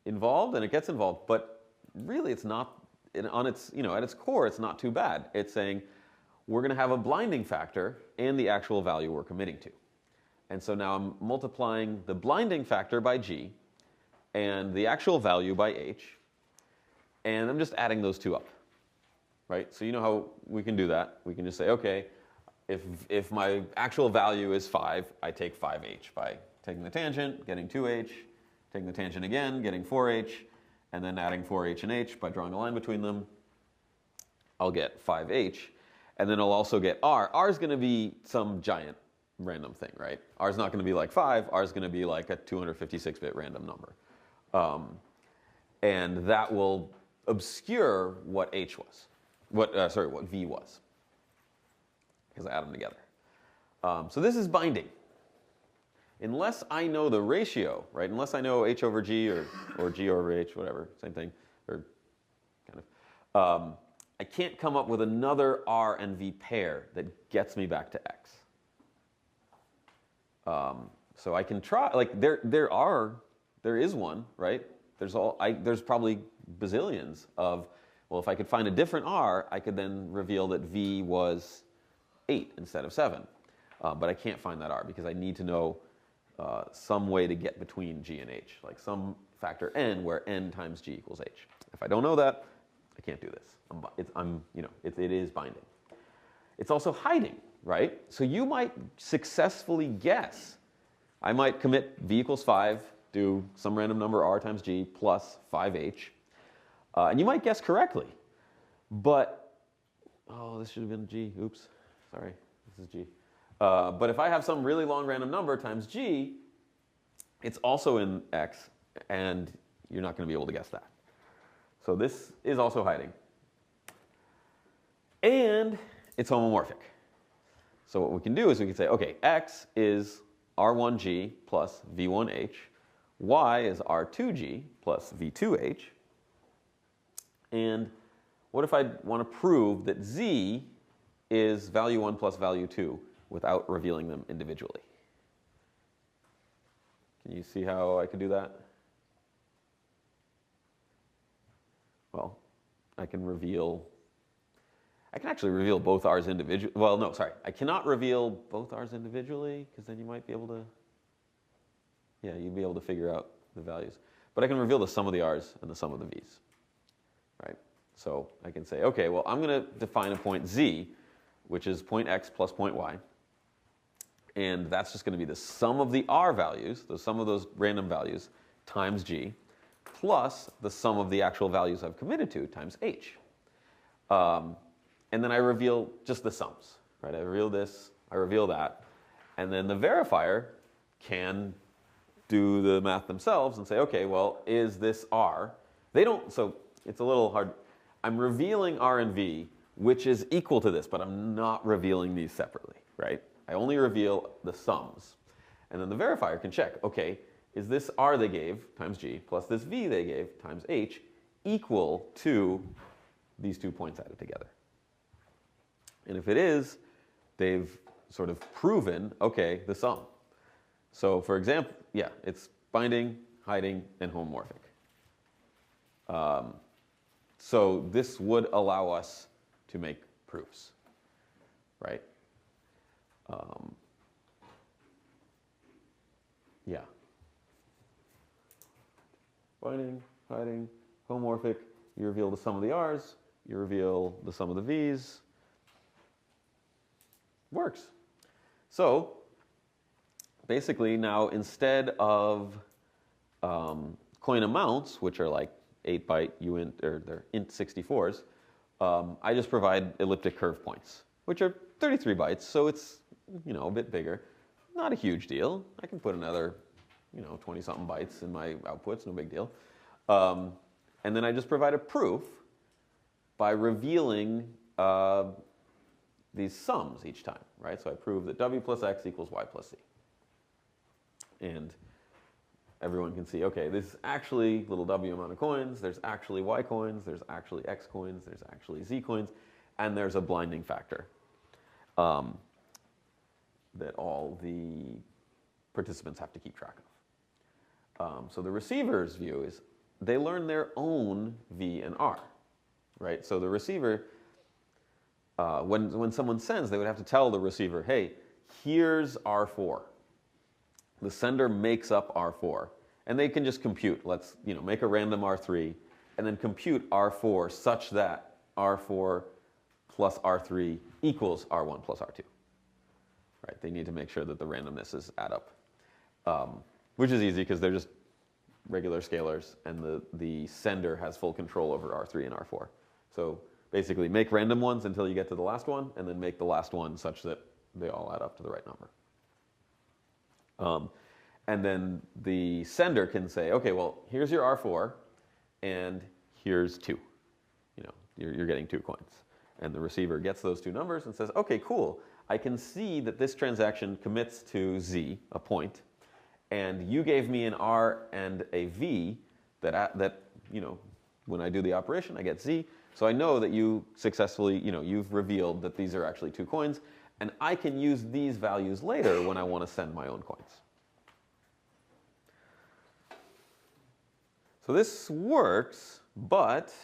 involved, and it gets involved, but really it's not, at its core, it's not too bad. It's saying we're going to have a blinding factor and the actual value we're committing to. And so now I'm multiplying the blinding factor by G and the actual value by H, and I'm just adding those two up, right? So you know how we can do that. We can just say, okay, if my actual value is 5, I take 5H by taking the tangent, getting 2H, taking the tangent again, getting 4H, and then adding 4H and H by drawing a line between them. I'll get 5H, and then I'll also get R. R is going to be some giant random thing, right? R is not going to be like 5. R is going to be like a 256-bit random number. And that will obscure what H was, what V was, because I add them together. So this is binding. Unless I know the ratio, right? Unless I know H over G or G over H, whatever, same thing, or kind of, I can't come up with another R and V pair that gets me back to X. So I can try, like there is one, right? There's probably bazillions of, well, if I could find a different R, I could then reveal that V was 8 instead of 7. But I can't find that R because I need to know some way to get between G and H, like some factor n where n times G equals H. If I don't know that, I can't do this. It is binding. It's also hiding, right? So you might successfully guess. I might commit V equals 5, do some random number R times G plus 5H. And you might guess correctly. But, this should have been G. Oops. Sorry. This is G. But if I have some really long random number times G, it's also in X, and you're not going to be able to guess that. So this is also hiding. And it's homomorphic. So what we can do is we can say, okay, X is R1G plus V1H. Y is R2G plus V2H. And what if I want to prove that Z is value 1 plus value 2 without revealing them individually? Can you see how I could do that? Well, I can actually reveal both R's individually. Well, no, sorry. I cannot reveal both R's individually because then you might be able to, you'd be able to figure out the values. But I can reveal the sum of the R's and the sum of the V's, right? So I can say, okay, well, I'm going to define a point Z, which is point X plus point Y. And that's just going to be the sum of the R values, the sum of those random values, times G, plus the sum of the actual values I've committed to times H. And then I reveal just the sums, right? I reveal this, I reveal that. And then the verifier can do the math themselves and say, okay, well, is this R? So it's a little hard. I'm revealing R and V, which is equal to this, but I'm not revealing these separately, right? I only reveal the sums. And then the verifier can check, okay, is this R they gave times G plus this V they gave times H equal to these 2 points added together? And if it is, they've sort of proven, okay, the sum. So for example, it's binding, hiding, and homomorphic. So this would allow us to make proofs, right? Binding, hiding, homomorphic. You reveal the sum of the R's. You reveal the sum of the V's. Works. So basically now instead of coin amounts, which are like 8-byte uint, or they're int 64s, I just provide elliptic curve points, which are 33 bytes, so it's a bit bigger. Not a huge deal. I can put another 20-something bytes in my outputs, no big deal. And And then I just provide a proof by revealing these sums each time, right? So I prove that w plus x equals y plus z. And everyone can see, okay, this is actually little w amount of coins, there's actually y coins, there's actually x coins, there's actually z coins, and there's a blinding factor that all the participants have to keep track of. So the receiver's view is they learn their own v and r, right? So the receiver, when someone sends, they would have to tell the receiver, hey, here's R4. The sender makes up R4, and they can just compute. Let's make a random R3, and then compute R4 such that R4 plus R3 equals R1 plus R2. Right? They need to make sure that the randomnesses add up, which is easy because they're just regular scalars, and the sender has full control over R3 and R4. So basically, make random ones until you get to the last one, and then make the last one such that they all add up to the right number. And then the sender can say, okay, well, here's your R4, and here's 2. You're getting 2 coins. And the receiver gets those 2 numbers and says, okay, cool. I can see that this transaction commits to Z, a point, and you gave me an R and a V that when I do the operation, I get Z. So I know that you successfully, you've revealed that these are actually 2 coins, and I can use these values later when I want to send my own coins. So this works, but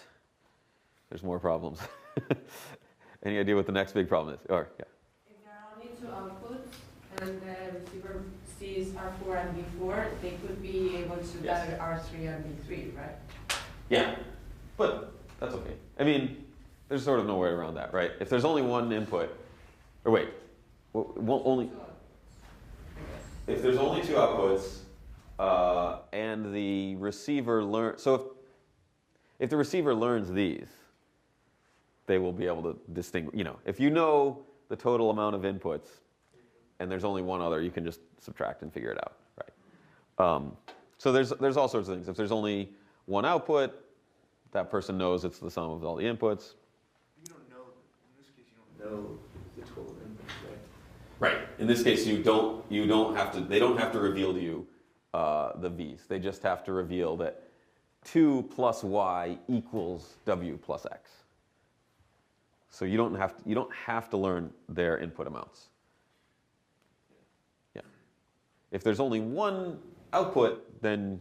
there's more problems. Any idea what the next big problem is? Or, yeah. If there are only 2 outputs and the receiver sees R4 and V4, they could be able to gather R3 and V3, right? Yeah, but that's okay. I mean, there's sort of no way around that, right? If there's only one input, or wait, if there's only 2 outputs, and the receiver learns, so if the receiver learns these, they will be able to distinguish, if you know the total amount of inputs and there's only one other, you can just subtract and figure it out, right? So there's all sorts of things. If there's only one output, that person knows it's the sum of all the inputs. You don't know, in this case, you don't know the total inputs, right? Right. In this case, they don't have to reveal to you the V's. They just have to reveal that 2 plus y equals w plus x. So you don't have to learn their input amounts. Yeah. If there's only one output, then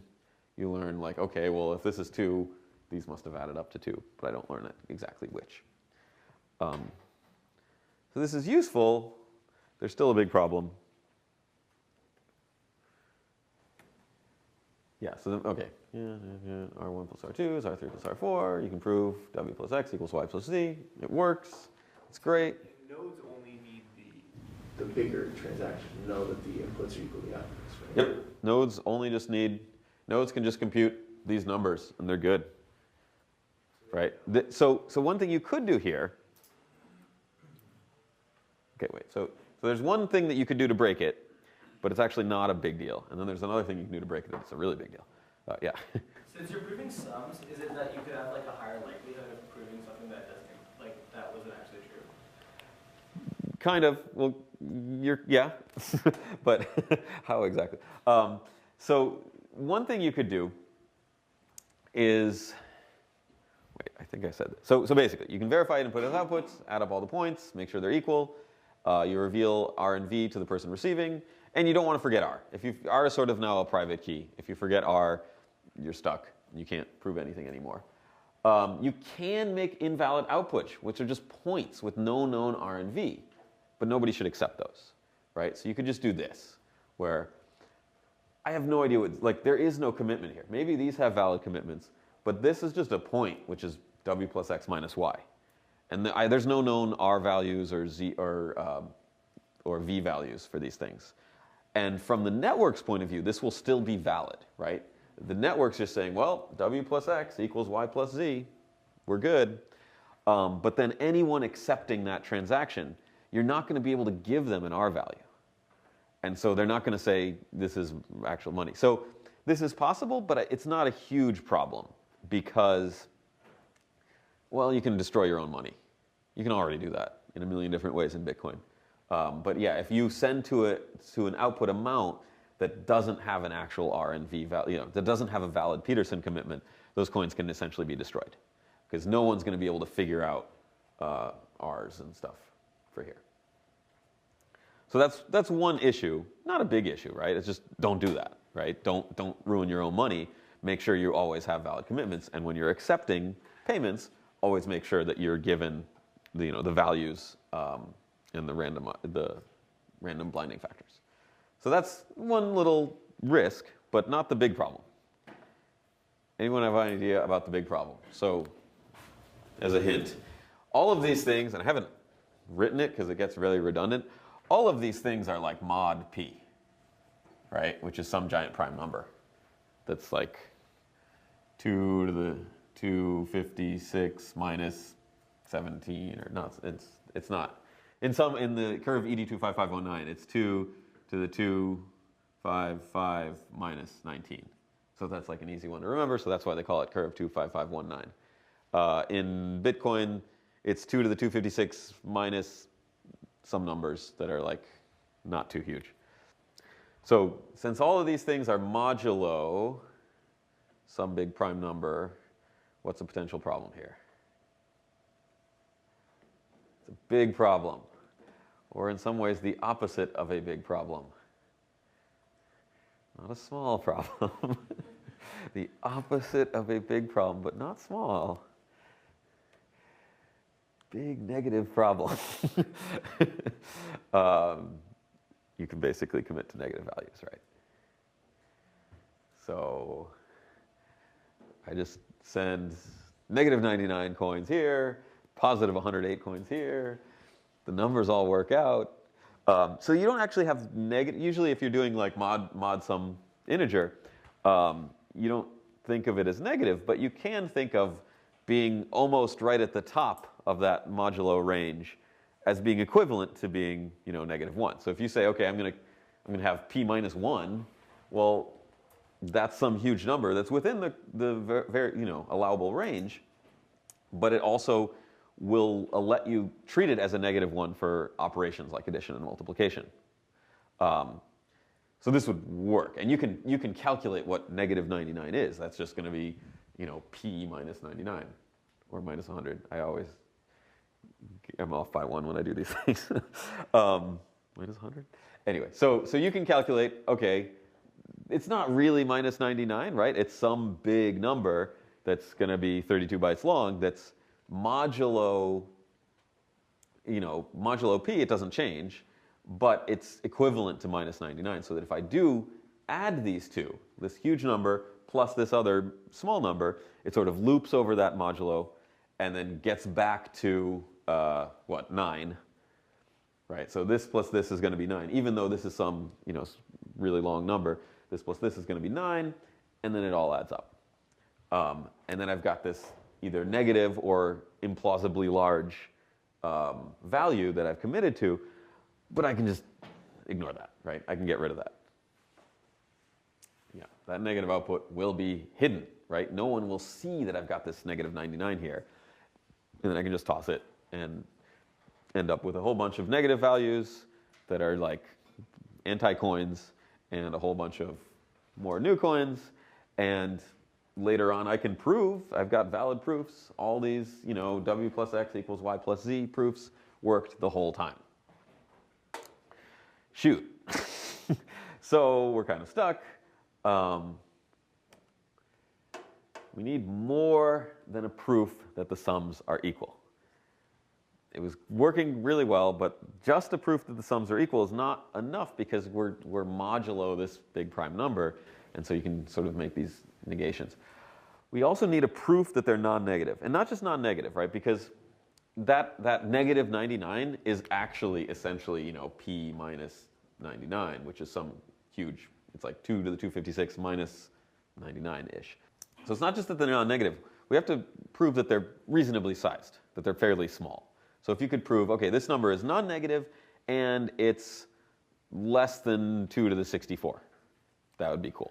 you learn like, okay, well, if this is 2, these must have added up to 2, but I don't learn exactly which. So this is useful. There's still a big problem. Yeah, so okay. R1 plus R2 is R3 plus R4. You can prove W plus X equals Y plus Z. It works. It's great. Nodes only need the bigger transaction to know that the inputs are equal to the outputs, right? Yep. Nodes can just compute these numbers, and they're good. Right? So one thing you could do here. Okay, wait. So there's one thing that you could do to break it, but it's actually not a big deal. And then there's another thing you can do to break it, and it's a really big deal. Yeah. Since you're proving sums, is it that you could have like a higher likelihood of proving something that doesn't, that wasn't actually true? Kind of. Well, yeah. But how exactly? So one thing you could do is, wait, I think I said this. So basically, you can verify input and outputs, add up all the points, make sure they're equal. You reveal R and V to the person receiving, and you don't want to forget R. R is sort of now a private key. If you forget R, you're stuck. You can't prove anything anymore. You can make invalid outputs, which are just points with no known R and V, but nobody should accept those, right? So you could just do this, where I have no idea there is no commitment here. Maybe these have valid commitments, but this is just a point, which is W plus X minus Y. And there's no known R values or Z or V values for these things. And from the network's point of view, this will still be valid, right? The network's just saying, well, W plus X equals Y plus Z. We're good. But then anyone accepting that transaction, you're not going to be able to give them an R value. And so they're not going to say this is actual money. So this is possible, but it's not a huge problem because, well, you can destroy your own money. You can already do that in a million different ways in Bitcoin. But yeah, if you send to an output amount that doesn't have an actual RNV value, that doesn't have a valid Peterson commitment, those coins can essentially be destroyed because no one's going to be able to figure out R's and stuff for here. So that's one issue, not a big issue, right? It's just don't do that, right? Don't ruin your own money. Make sure you always have valid commitments, and when you're accepting payments, always make sure that you're given the values and the random blinding factors. So that's one little risk, but not the big problem. Anyone have any idea about the big problem? So, as a hint, all of these things, and I haven't written it because it gets really redundant, all of these things are like mod p, right? Which is some giant prime number that's like 2 to the 256 minus 17, or not. It's not. In the curve ED25519, it's 2 to the 255 minus 19. So that's like an easy one to remember. So that's why they call it curve 25519. In Bitcoin, it's 2 to the 256 minus some numbers that are like not too huge. So since all of these things are modulo some big prime number, what's a potential problem here? It's a big problem, or in some ways the opposite of a big problem. Not a small problem. The opposite of a big problem, but not small. Big negative problem. You can basically commit to negative values, right? So I just send negative 99 coins here, positive 108 coins here. The numbers all work out. So you don't actually have negative. Usually if you're doing like mod some integer, you don't think of it as negative, but you can think of being almost right at the top of that modulo range as being equivalent to being, -1. So if you say, okay, I'm going to have p minus 1, well, that's some huge number that's within the very allowable range, but it also will let you treat it as a -1 for operations like addition and multiplication. So this would work, and you can calculate what negative 99 is. That's just going to be p minus 99 or minus 100. I'm off by 1 when I do these things. Minus 100? Anyway, so you can calculate, okay, it's not really minus 99, right? It's some big number that's going to be 32 bytes long that's modulo p, it doesn't change, but it's equivalent to minus 99, so that if I do add these two, this huge number plus this other small number, it sort of loops over that modulo and then gets back to 9, right? So this plus this is going to be 9, even though this is some really long number. This plus this is going to be 9, and then it all adds up. And then I've got this either negative or implausibly large value that I've committed to, but I can just ignore that, right? I can get rid of that. Yeah, that negative output will be hidden, right? No one will see that I've got this negative 99 here, and then I can just toss it and end up with a whole bunch of negative values that are like anti-coins and a whole bunch of more new coins. And later on I can prove, I've got valid proofs, all these, w plus x equals y plus z proofs worked the whole time. Shoot. So we're kind of stuck. We need more than a proof that the sums are equal. It was working really well, but just a proof that the sums are equal is not enough because we're modulo this big prime number, and so you can sort of make these negations. We also need a proof that they're non-negative, and not just non-negative, right? Because that negative 99 is actually essentially p minus 99, which is some huge. It's like 2 to the 256 minus 99-ish. So it's not just that they're non-negative. We have to prove that they're reasonably sized, that they're fairly small. So if you could prove, okay, this number is non-negative and it's less than 2 to the 64, that would be cool.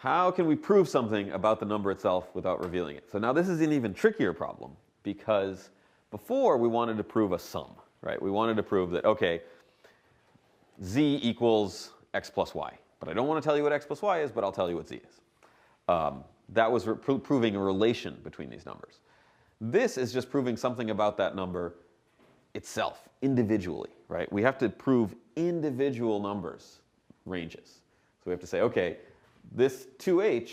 How can we prove something about the number itself without revealing it? So now this is an even trickier problem, because before we wanted to prove a sum, right? We wanted to prove that, okay, z equals x plus y. But I don't want to tell you what x plus y is, but I'll tell you what z is. That was proving a relation between these numbers. This is just proving something about that number itself, individually, right? We have to prove individual numbers ranges. So we have to say, okay, this 2h,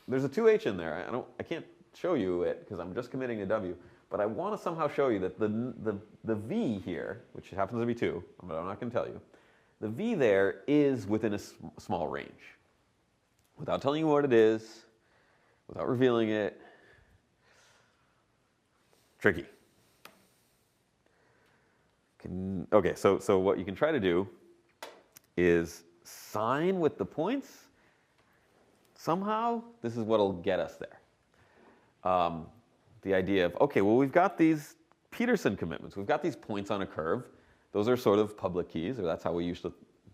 there's a 2h in there. I can't show you it because I'm just committing a w, but I want to somehow show you that the v here, which happens to be 2, but I'm not going to tell you, the v there is within a small range. Without telling you what it is, without revealing it, tricky. Okay, so what you can try to do is sign with the points. Somehow, this is what will get us there. The idea of, okay, well, we've got these Peterson commitments. We've got these points on a curve. Those are sort of public keys, or that's how we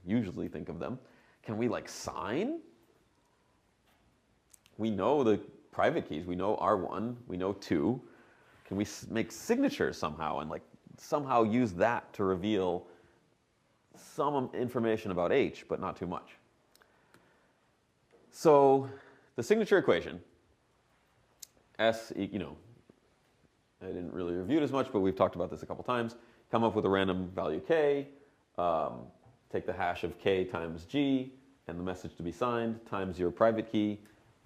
usually think of them. Can we, like, sign? We know the private keys. We know R1. We know 2. Can we make signatures somehow and, like, somehow use that to reveal some information about H, but not too much? So the signature equation, S, you know, I didn't really review it as much, but we've talked about this a couple times. Come up with a random value k, take the hash of k times g, and the message to be signed, times your private key.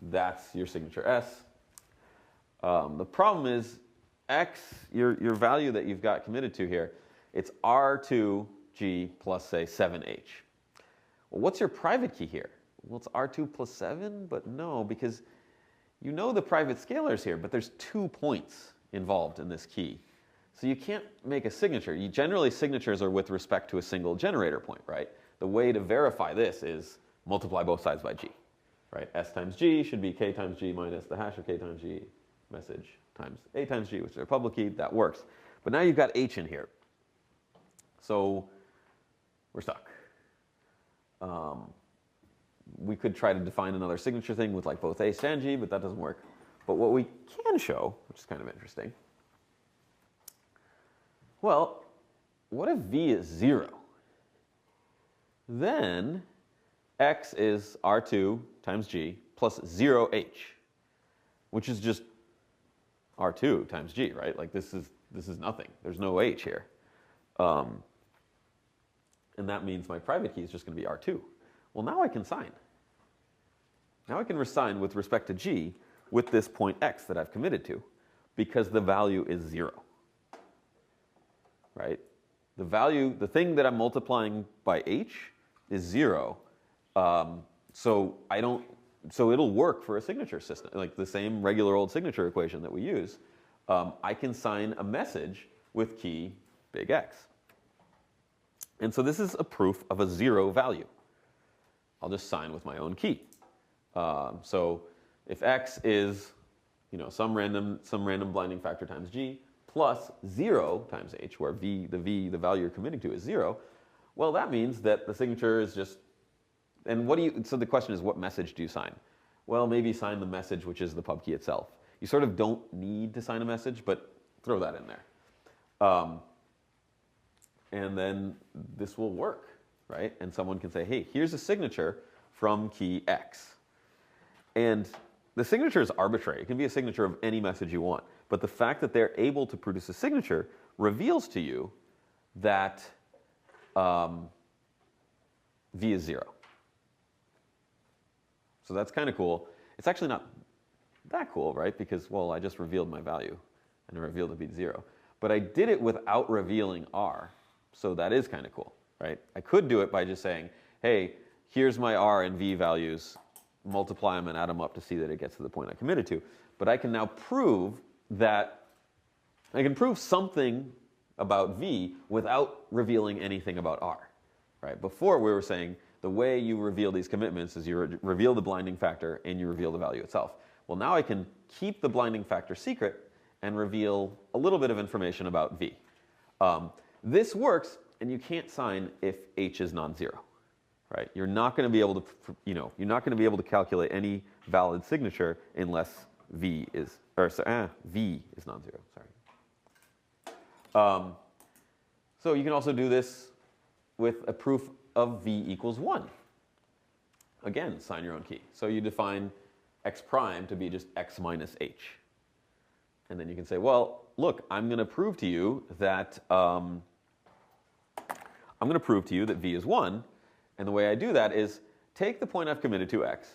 That's your signature S. The problem is x, your value that you've got committed to here, it's R2G plus, say, 7H. Well, what's your private key here? Well, it's R2 plus 7, but no, because you know the private scalars here, but there's 2 points involved in this key. So you can't make a signature. Generally, signatures are with respect to a single generator point, right? The way to verify this is multiply both sides by g, right? S times g should be k times g minus the hash of k times g, message times a times g, which is a public key. That works. But now you've got h in here. So we're stuck. We could try to define another signature thing with like both h and g, but that doesn't work. But what we can show, which is kind of interesting, well, what if v is 0? Then x is R2 times g plus 0h, which is just R2 times g, right? Like this is nothing. There's no h here. And that means my private key is just going to be R2. Well, now I can sign. Now I can resign with respect to g with this point x that I've committed to, because the value is 0. Right? The value, the thing that I'm multiplying by h is 0. So it'll work for a signature system, like the same regular old signature equation that we use. I can sign a message with key big X. And so this is a proof of a 0 value. I'll just sign with my own key. So if X is, you know, some random blinding factor times G plus 0 times H, where the value you're committing to is 0, well, that means that the signature is just, and so the question is, what message do you sign? Well, maybe sign the message, which is the pub key itself. You sort of don't need to sign a message, but throw that in there. And then this will work, right? And someone can say, hey, here's a signature from key X. And the signature is arbitrary. It can be a signature of any message you want. But the fact that they're able to produce a signature reveals to you that V is 0. So that's kind of cool. It's actually not that cool, right? Because, well, I just revealed my value and I revealed it to be 0. But I did it without revealing R. So that is kind of cool, right? I could do it by just saying, hey, here's my R and V values, multiply them and add them up to see that it gets to the point I committed to. But I can now prove that, I can prove something about V without revealing anything about R, right? Before we were saying the way you reveal these commitments is you reveal the blinding factor and you reveal the value itself. Well, now I can keep the blinding factor secret and reveal a little bit of information about V. This works, and you can't sign if H is non-zero, right? You're not going to be able to, you're not going to be able to calculate any valid signature unless V is, V is non-zero, sorry. So you can also do this with a proof of V equals 1. Again, sign your own key. So you define x prime to be just x minus h. And then you can say, well, look, I'm going to prove to you that V is 1. And the way I do that is take the point I've committed to, x,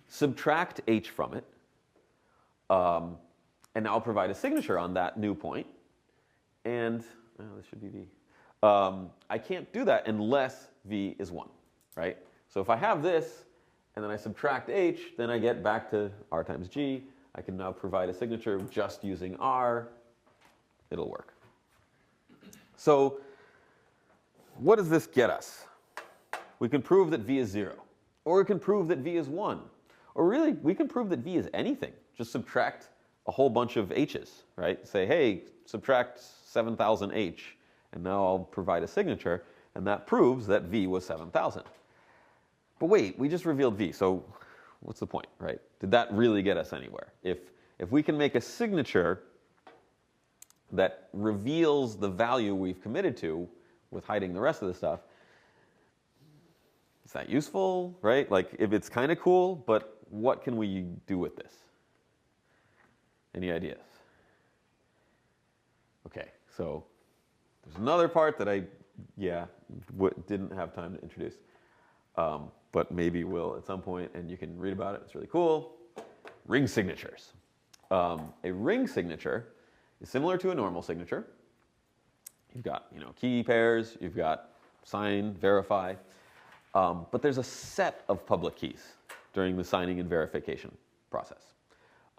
subtract h from it, and now I'll provide a signature on that new point. And this should be V. I can't do that unless V is 1, right? So if I have this, and then I subtract h, then I get back to r times g. I can now provide a signature just using r. It'll work. So what does this get us? We can prove that V is 0. Or we can prove that V is 1. Or really, we can prove that V is anything. Just subtract a whole bunch of h's, right? Say, hey, subtract 7,000h. And now I'll provide a signature. And that proves that V was 7,000. But wait, we just revealed V. So what's the point, right? Did that really get us anywhere? If we can make a signature that reveals the value we've committed to with hiding the rest of the stuff, is that useful, right? Like, if it's kind of cool, but what can we do with this? Any ideas? Okay, so there's another part that I, didn't have time to introduce, but maybe will at some point, and you can read about it. It's really cool. Ring signatures. A ring signature is similar to a normal signature. You've got, key pairs. You've got sign, verify. But there's a set of public keys during the signing and verification process.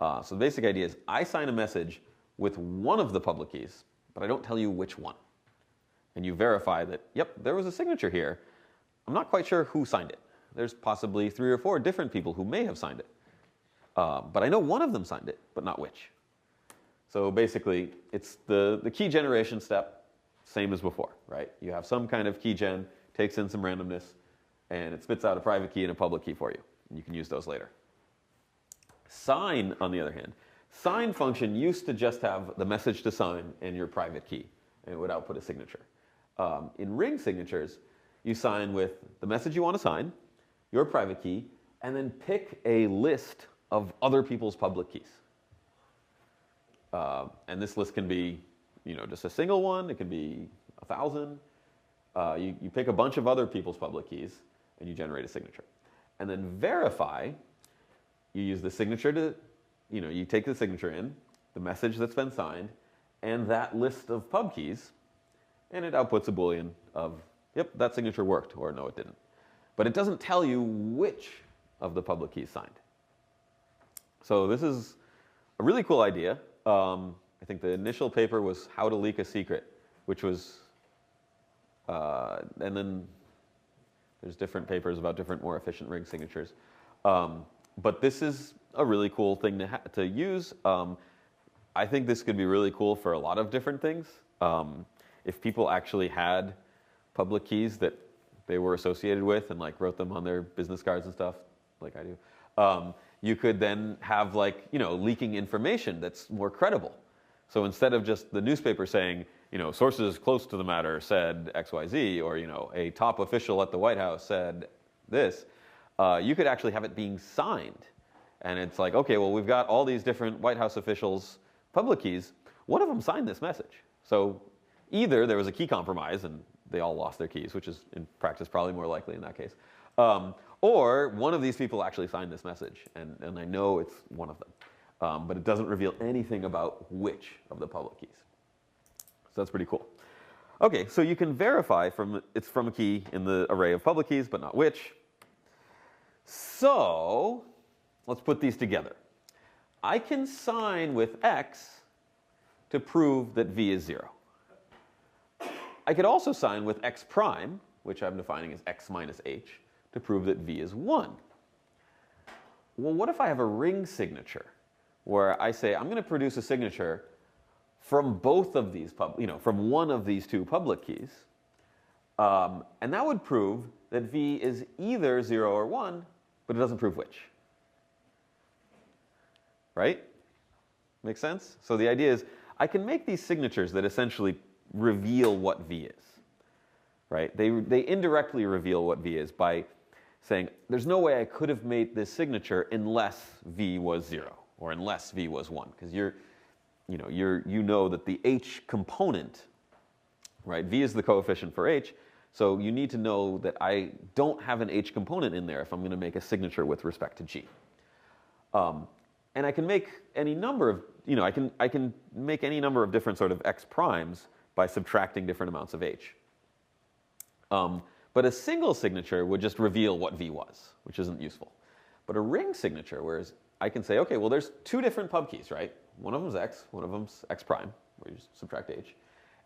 So the basic idea is I sign a message with one of the public keys, but I don't tell you which one. And you verify that, yep, there was a signature here. I'm not quite sure who signed it. There's possibly 3 or 4 different people who may have signed it. But I know one of them signed it, but not which. So basically, it's the key generation step, same as before, right? You have some kind of key gen, takes in some randomness, and it spits out a private key and a public key for you. And you can use those later. Sign, on the other hand, sign function used to just have the message to sign and your private key, and it would output a signature. In ring signatures, you sign with the message you want to sign, your private key, and then pick a list of other people's public keys. And this list can be, just a single one. It can be 1,000. You pick a bunch of other people's public keys, and you generate a signature. And then verify, you use the signature to, you take the signature in, the message that's been signed, and that list of pub keys, and it outputs a Boolean of, yep, that signature worked, or no, it didn't. But it doesn't tell you which of the public keys signed. So this is a really cool idea. I think the initial paper was How to Leak a Secret, which was, and then there's different papers about different more efficient ring signatures. But this is a really cool thing to use. I think this could be really cool for a lot of different things. If people actually had public keys that they were associated with and like wrote them on their business cards and stuff, like I do, you could then have leaking information that's more credible. So instead of just the newspaper saying, sources close to the matter said XYZ, or a top official at the White House said this, you could actually have it being signed. And it's like, okay, well, we've got all these different White House officials' public keys. One of them signed this message. So either there was a key compromise and they all lost their keys, which is in practice probably more likely in that case, or one of these people actually signed this message, and I know it's one of them. But it doesn't reveal anything about which of the public keys. So that's pretty cool. Okay, so you can verify it's from a key in the array of public keys, but not which. So let's put these together. I can sign with X to prove that V is 0. I could also sign with X prime, which I'm defining as X minus H, to prove that V is 1. Well, what if I have a ring signature where I say I'm going to produce a signature from both of these from one of these 2 public keys, and that would prove that V is either 0 or 1, but it doesn't prove which. Right? Make sense? So the idea is I can make these signatures that essentially reveal what V is. Right? They indirectly reveal what V is by saying there's no way I could have made this signature unless V was 0 or unless V was 1, because you know that the H component, right? V is the coefficient for H, so you need to know that I don't have an H component in there if I'm going to make a signature with respect to G. And I can make any number of, I can make any number of different sort of X primes by subtracting different amounts of H. But a single signature would just reveal what V was, which isn't useful. But a ring signature, whereas I can say, okay, well, there's two different pub keys, right? One of them's X, one of them's X prime, where you just subtract H.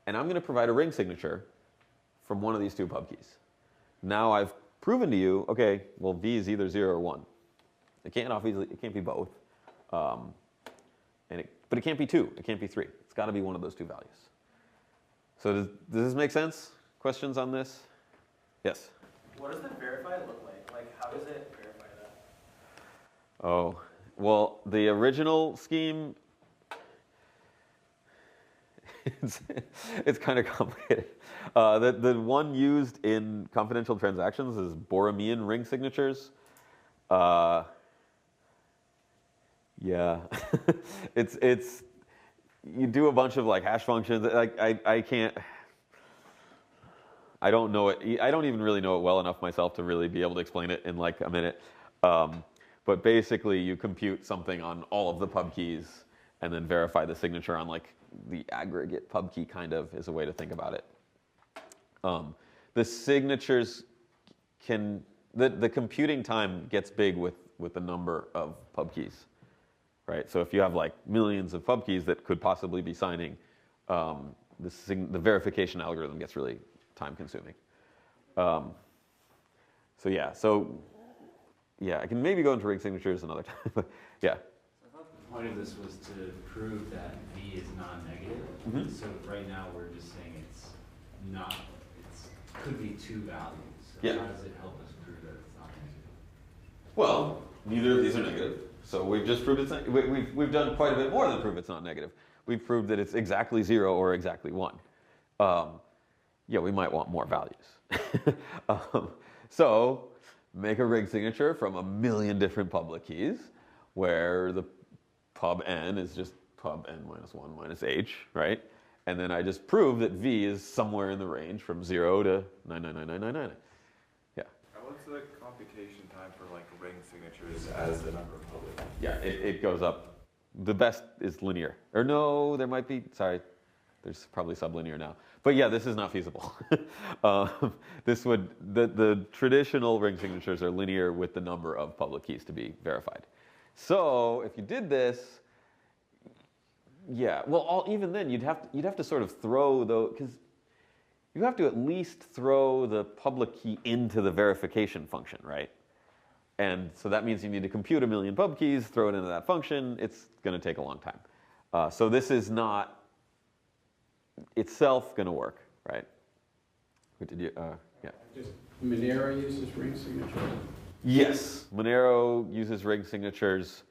And I'm going to provide a ring signature from one of these two pub keys. Now I've proven to you, okay, well, V is either 0 or 1. It can't be both. But it can't be 2. It can't be 3. It's got to be one of those two values. So does this make sense? Questions on this? Yes? What does the verify look like? Like, how does it verify that? Oh, well, the original scheme, it's kind of complicated. The one used in confidential transactions is Borromean ring signatures. Yeah, it's you do a bunch of like hash functions. Like I don't know it. I don't even really know it well enough myself to really be able to explain it in like a minute. But basically, you compute something on all of the pub keys and then verify the signature on like the aggregate pub key. Kind of is a way to think about it. The signatures the computing time gets big with the number of pub keys. Right? So if you have like millions of pub keys that could possibly be signing, the verification algorithm gets really time consuming. So I can maybe go into ring signatures another time. But yeah. I thought the point of this was to prove that V is non-negative. Mm-hmm. So right now we're just saying it's could be two values. So Yeah. how does it help us prove that it's not negative? Well, neither of these are negative. So we've just proved it's not, we've done quite a bit more than prove it's not negative. We've proved that it's exactly 0 or exactly 1. We might want more values. So make a ring signature from a million different public keys where the pub n is just pub n minus 1 minus h, right? And then I just prove that V is somewhere in the range from 0 to 99999. Yeah. What's the computation time for like ring signatures as the number of public? Yeah, it goes up. The best is linear. Or no, there might be, sorry, there's probably sublinear now. But yeah, this is not feasible. The traditional ring signatures are linear with the number of public keys to be verified. So if you did this, yeah, well, even then you'd have to sort of throw because you have to at least throw the public key into the verification function, right? And so that means you need to compute a million pub keys, throw it into that function. It's going to take a long time. So this is not itself going to work, right? What did you? Yeah. Just Monero uses ring signatures. Yes, Monero uses ring signatures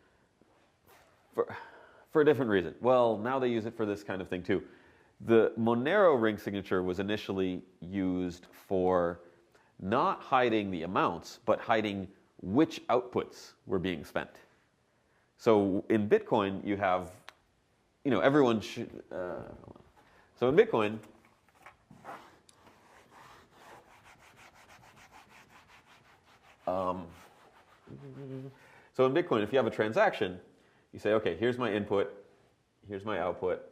for a different reason. Well, now they use it for this kind of thing too. The Monero ring signature was initially used for not hiding the amounts, but hiding which outputs were being spent. So in Bitcoin, you have, everyone should, so in Bitcoin, if you have a transaction, you say, okay, here's my input, here's my output.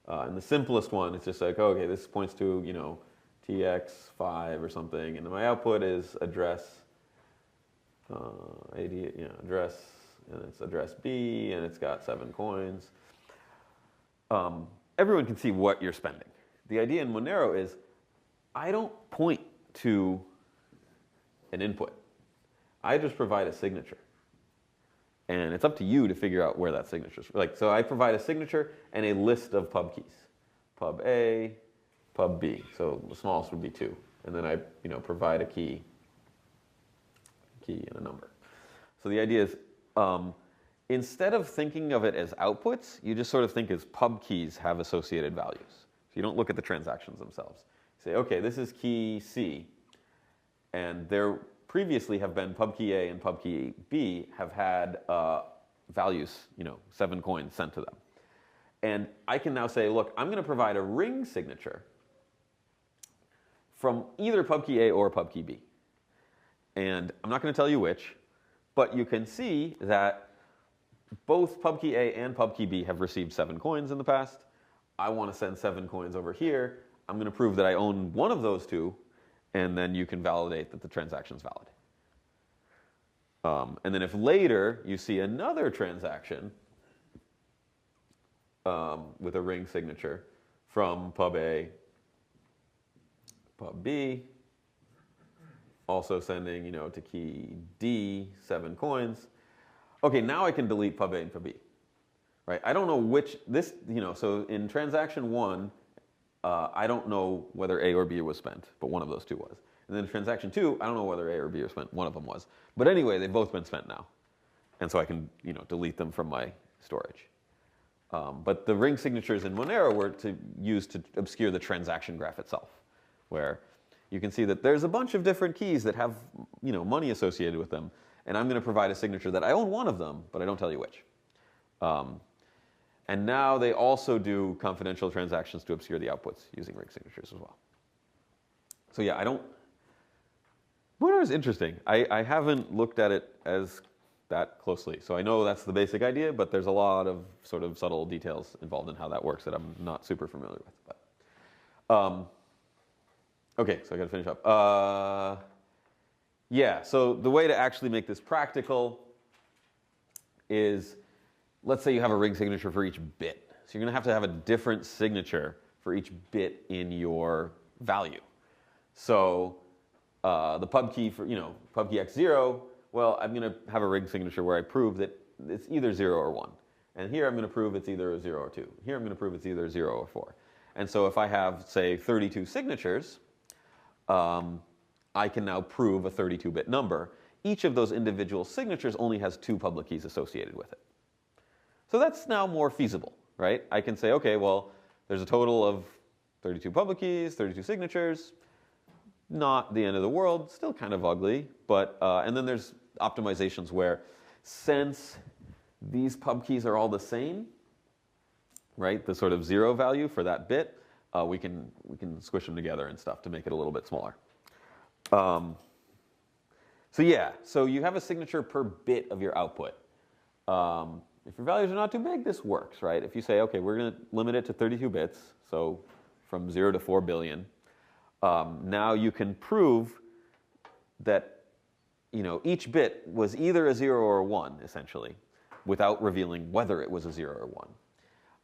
And the simplest one is just like, okay, this points to, TX5 or something, and then my output is address, address, and it's address B, and it's got 7 coins. Everyone can see what you're spending. The idea in Monero is, I don't point to an input. I just provide a signature. And it's up to you to figure out where that signature is. So I provide a signature and a list of pub keys. Pub A, pub B. So the smallest would be 2. And then I, provide a key key and a number. So the idea is, instead of thinking of it as outputs, you just sort of think as pub keys have associated values. So you don't look at the transactions themselves. You say, okay, this is key C, and there previously have been pub key A and pub key B have had values, 7 coins sent to them. And I can now say, look, I'm going to provide a ring signature from either pub key A or pub key B. And I'm not going to tell you which, but you can see that both pub key A and pub key B have received 7 coins in the past. I want to send 7 coins over here. I'm going to prove that I own one of those two, and then you can validate that the transaction's valid. And then if later you see another transaction with a ring signature from pub A, pub B, also sending, to key D 7 coins. Okay, now I can delete pub A and pub B, right? I don't know which, so in transaction 1, I don't know whether A or B was spent, but one of those two was. And then in transaction 2, I don't know whether A or B was spent, one of them was. But anyway, they've both been spent now. And so I can, delete them from my storage. But the ring signatures in Monero were used to obscure the transaction graph itself, where you can see that there's a bunch of different keys that have, money associated with them. And I'm going to provide a signature that I own one of them, but I don't tell you which. And now they also do confidential transactions to obscure the outputs using ring signatures as well. So yeah, Monero is interesting. I haven't looked at it as that closely. So I know that's the basic idea, but there's a lot of sort of subtle details involved in how that works that I'm not super familiar with. But, okay, so I got to finish up. Yeah, so the way to actually make this practical is, let's say you have a ring signature for each bit. So you're going to have a different signature for each bit in your value. So the pub key for, pub key x0, well, I'm going to have a ring signature where I prove that it's either 0 or 1. And here I'm going to prove it's either a 0 or 2. Here I'm going to prove it's either 0 or 4. And so if I have, say, 32 signatures, I can now prove a 32-bit number. Each of those individual signatures only has 2 public keys associated with it. So that's now more feasible, right? I can say, okay, well, there's a total of 32 public keys, 32 signatures. Not the end of the world, still kind of ugly, but, and then there's optimizations where, since these pub keys are all the same, right, the sort of 0 value for that bit, we can squish them together and stuff to make it a little bit smaller. So yeah, so you have a signature per bit of your output. If your values are not too big, this works, right? If you say, okay, we're going to limit it to 32 bits, so from 0 to 4 billion, now you can prove that each bit was either a 0 or a 1, essentially, without revealing whether it was a 0 or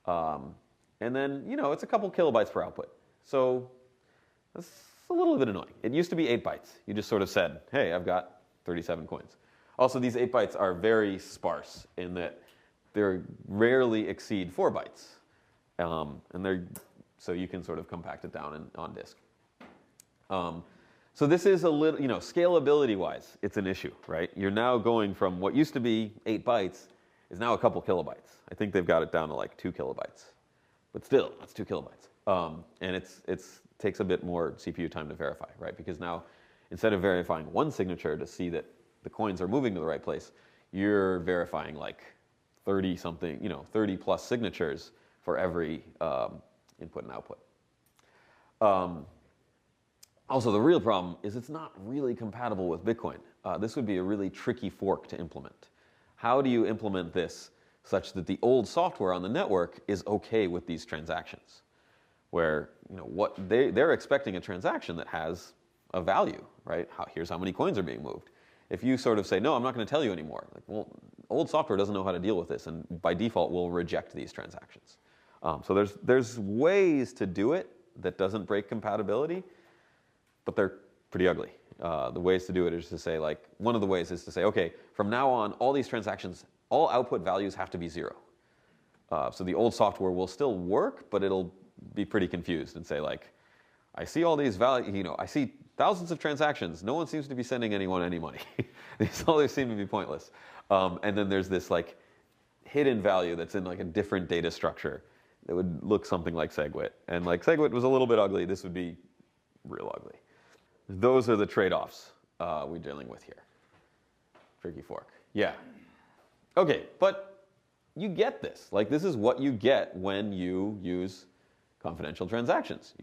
1. And then, it's a couple kilobytes per output. So that's a little bit annoying. It used to be 8 bytes. You just sort of said, hey, I've got 37 coins. Also, these 8 bytes are very sparse in that they rarely exceed 4 bytes. So you can sort of compact it down on disk. So this is a little, scalability-wise, it's an issue, right? You're now going from what used to be 8 bytes is now a couple kilobytes. I think they've got it down to like 2 kilobytes. But still, that's 2 kilobytes. And it takes a bit more CPU time to verify, right? Because now, instead of verifying one signature to see that the coins are moving to the right place, you're verifying like 30-something, 30 plus signatures for every input and output. Also, the real problem is it's not really compatible with Bitcoin. This would be a really tricky fork to implement. How do you implement this such that the old software on the network is okay with these transactions? Where what they're expecting a transaction that has a value, right? Here's how many coins are being moved. If you sort of say, no, I'm not going to tell you anymore, like, well, old software doesn't know how to deal with this, and by default will reject these transactions. So there's ways to do it that doesn't break compatibility, but they're pretty ugly. The ways to do it is to say, like, one of the ways is to say, okay, from now on, all these transactions, all output values have to be 0. So the old software will still work, but it'll be pretty confused and say, like, I see all these values, I see thousands of transactions. No one seems to be sending anyone any money. These all seem to be pointless. And then there's this like hidden value that's in like a different data structure that would look something like SegWit. And like SegWit was a little bit ugly. This would be real ugly. Those are the trade-offs we're dealing with here. Tricky fork. Yeah. Okay, but you get this. Like this is what you get when you use confidential transactions.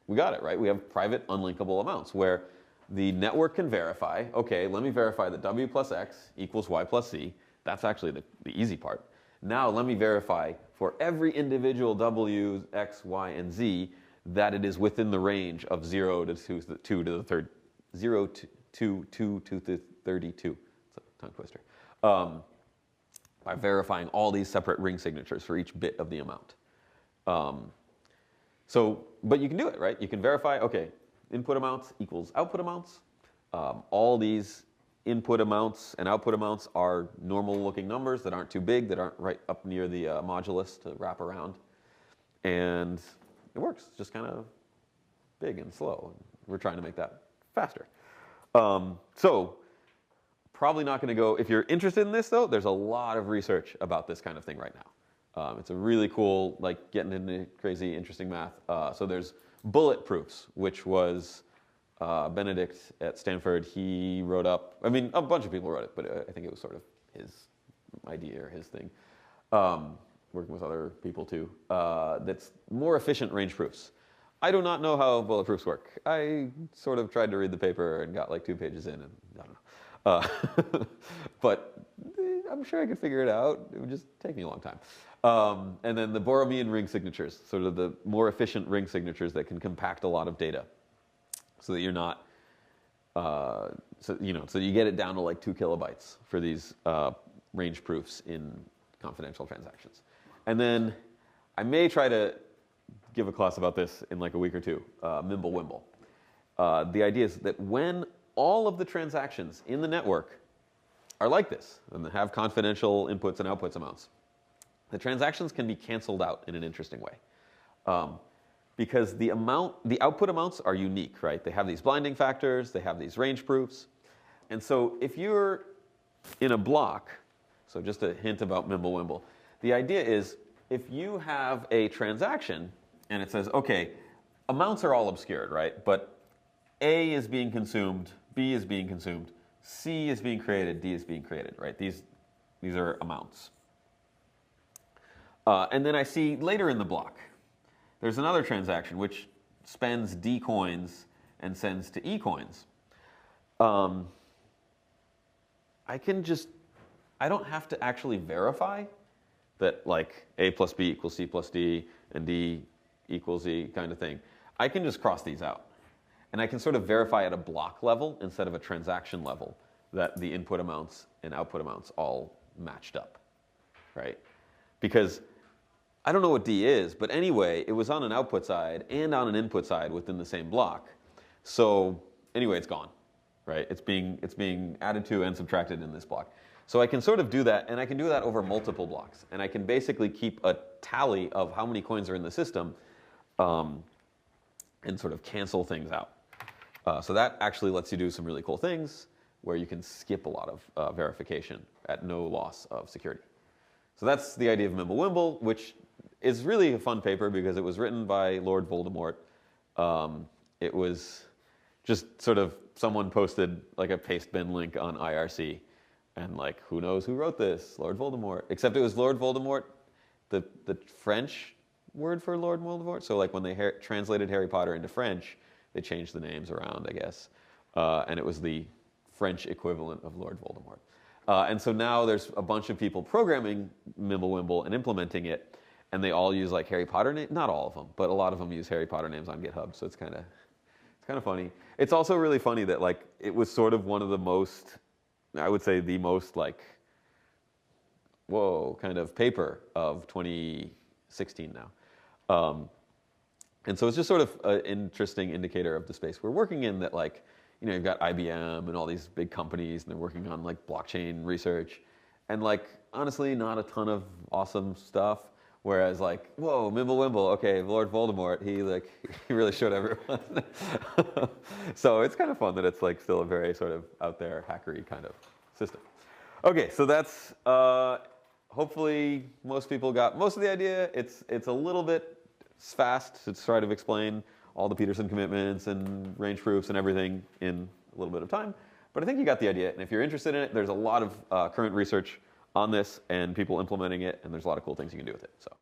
We got it, right? We have private unlinkable amounts where the network can verify, okay, let me verify that W plus X equals Y plus Z. That's actually the easy part. Now let me verify for every individual W, X, Y, and Z that it is within the range of 0 to 2 to the third, 0 to 2 to the 32. It's a tongue twister. By verifying all these separate ring signatures for each bit of the amount. But you can do it, right? You can verify, okay, input amounts equals output amounts. All these input amounts and output amounts are normal looking numbers that aren't too big, that aren't right up near the modulus to wrap around. And it works. It's just kind of big and slow. We're trying to make that faster. So probably not going to go, if you're interested in this though, there's a lot of research about this kind of thing right now. It's a really cool, like getting into crazy, interesting math. So there's bullet proofs, which was Benedict at Stanford. He wrote up, I mean, a bunch of people wrote it, but I think it was sort of his idea or his thing. Working with other people too. That's more efficient range proofs. I do not know how bullet proofs work. I sort of tried to read the paper and got like 2 pages in, and I don't know. But I'm sure I could figure it out. It would just take me a long time. And then the Borromean ring signatures, sort of the more efficient ring signatures that can compact a lot of data, so that you're not, so you get it down to like 2 kilobytes for these range proofs in confidential transactions. And then I may try to give a class about this in like a week or two, Mimblewimble. The idea is that when all of the transactions in the network are like this, and they have confidential inputs and outputs amounts, the transactions can be canceled out in an interesting way. Because the output amounts are unique, right? They have these blinding factors, they have these range proofs. And so if you're in a block, so just a hint about Mimblewimble, the idea is if you have a transaction and it says, okay, amounts are all obscured, right? But A is being consumed, B is being consumed, C is being created, D is being created, right? These are amounts. And then I see later in the block, there's another transaction which spends D coins and sends to E coins. I don't have to actually verify that like A plus B equals C plus D and D equals E kind of thing. I can just cross these out. And I can sort of verify at a block level instead of a transaction level that the input amounts and output amounts all matched up, right? Because I don't know what D is, but anyway, it was on an output side and on an input side within the same block. So anyway, it's gone, right? It's being added to and subtracted in this block. So I can sort of do that, and I can do that over multiple blocks. And I can basically keep a tally of how many coins are in the system and sort of cancel things out. So that actually lets you do some really cool things where you can skip a lot of verification at no loss of security. So that's the idea of Mimblewimble, which is really a fun paper because it was written by Lord Voldemort. It was just sort of someone posted like a paste bin link on IRC. And like, who knows who wrote this? Lord Voldemort. Except it was Lord Voldemort, the French word for Lord Voldemort. So like when they translated Harry Potter into French, they changed the names around, I guess. And it was the French equivalent of Lord Voldemort. And so now there's a bunch of people programming Mimblewimble and implementing it. And they all use like Harry Potter names. Not all of them, but a lot of them use Harry Potter names on GitHub. So it's kind of funny. It's also really funny that like it was sort of one of the most, I would say the most like, whoa, kind of paper of 2016 now. And so it's just sort of an interesting indicator of the space we're working in that like, you've got IBM and all these big companies and they're working on like blockchain research and like, honestly, not a ton of awesome stuff. Whereas like, whoa, Mimblewimble, okay, Lord Voldemort, he really showed everyone. So it's kind of fun that it's like still a very sort of out there hackery kind of system. Okay, so that's hopefully most people got most of the idea. It's a little bit fast to try to explain all the Peterson commitments and range proofs and everything in a little bit of time. But I think you got the idea. And if you're interested in it, there's a lot of current research on this and people implementing it, and there's a lot of cool things you can do with it. So.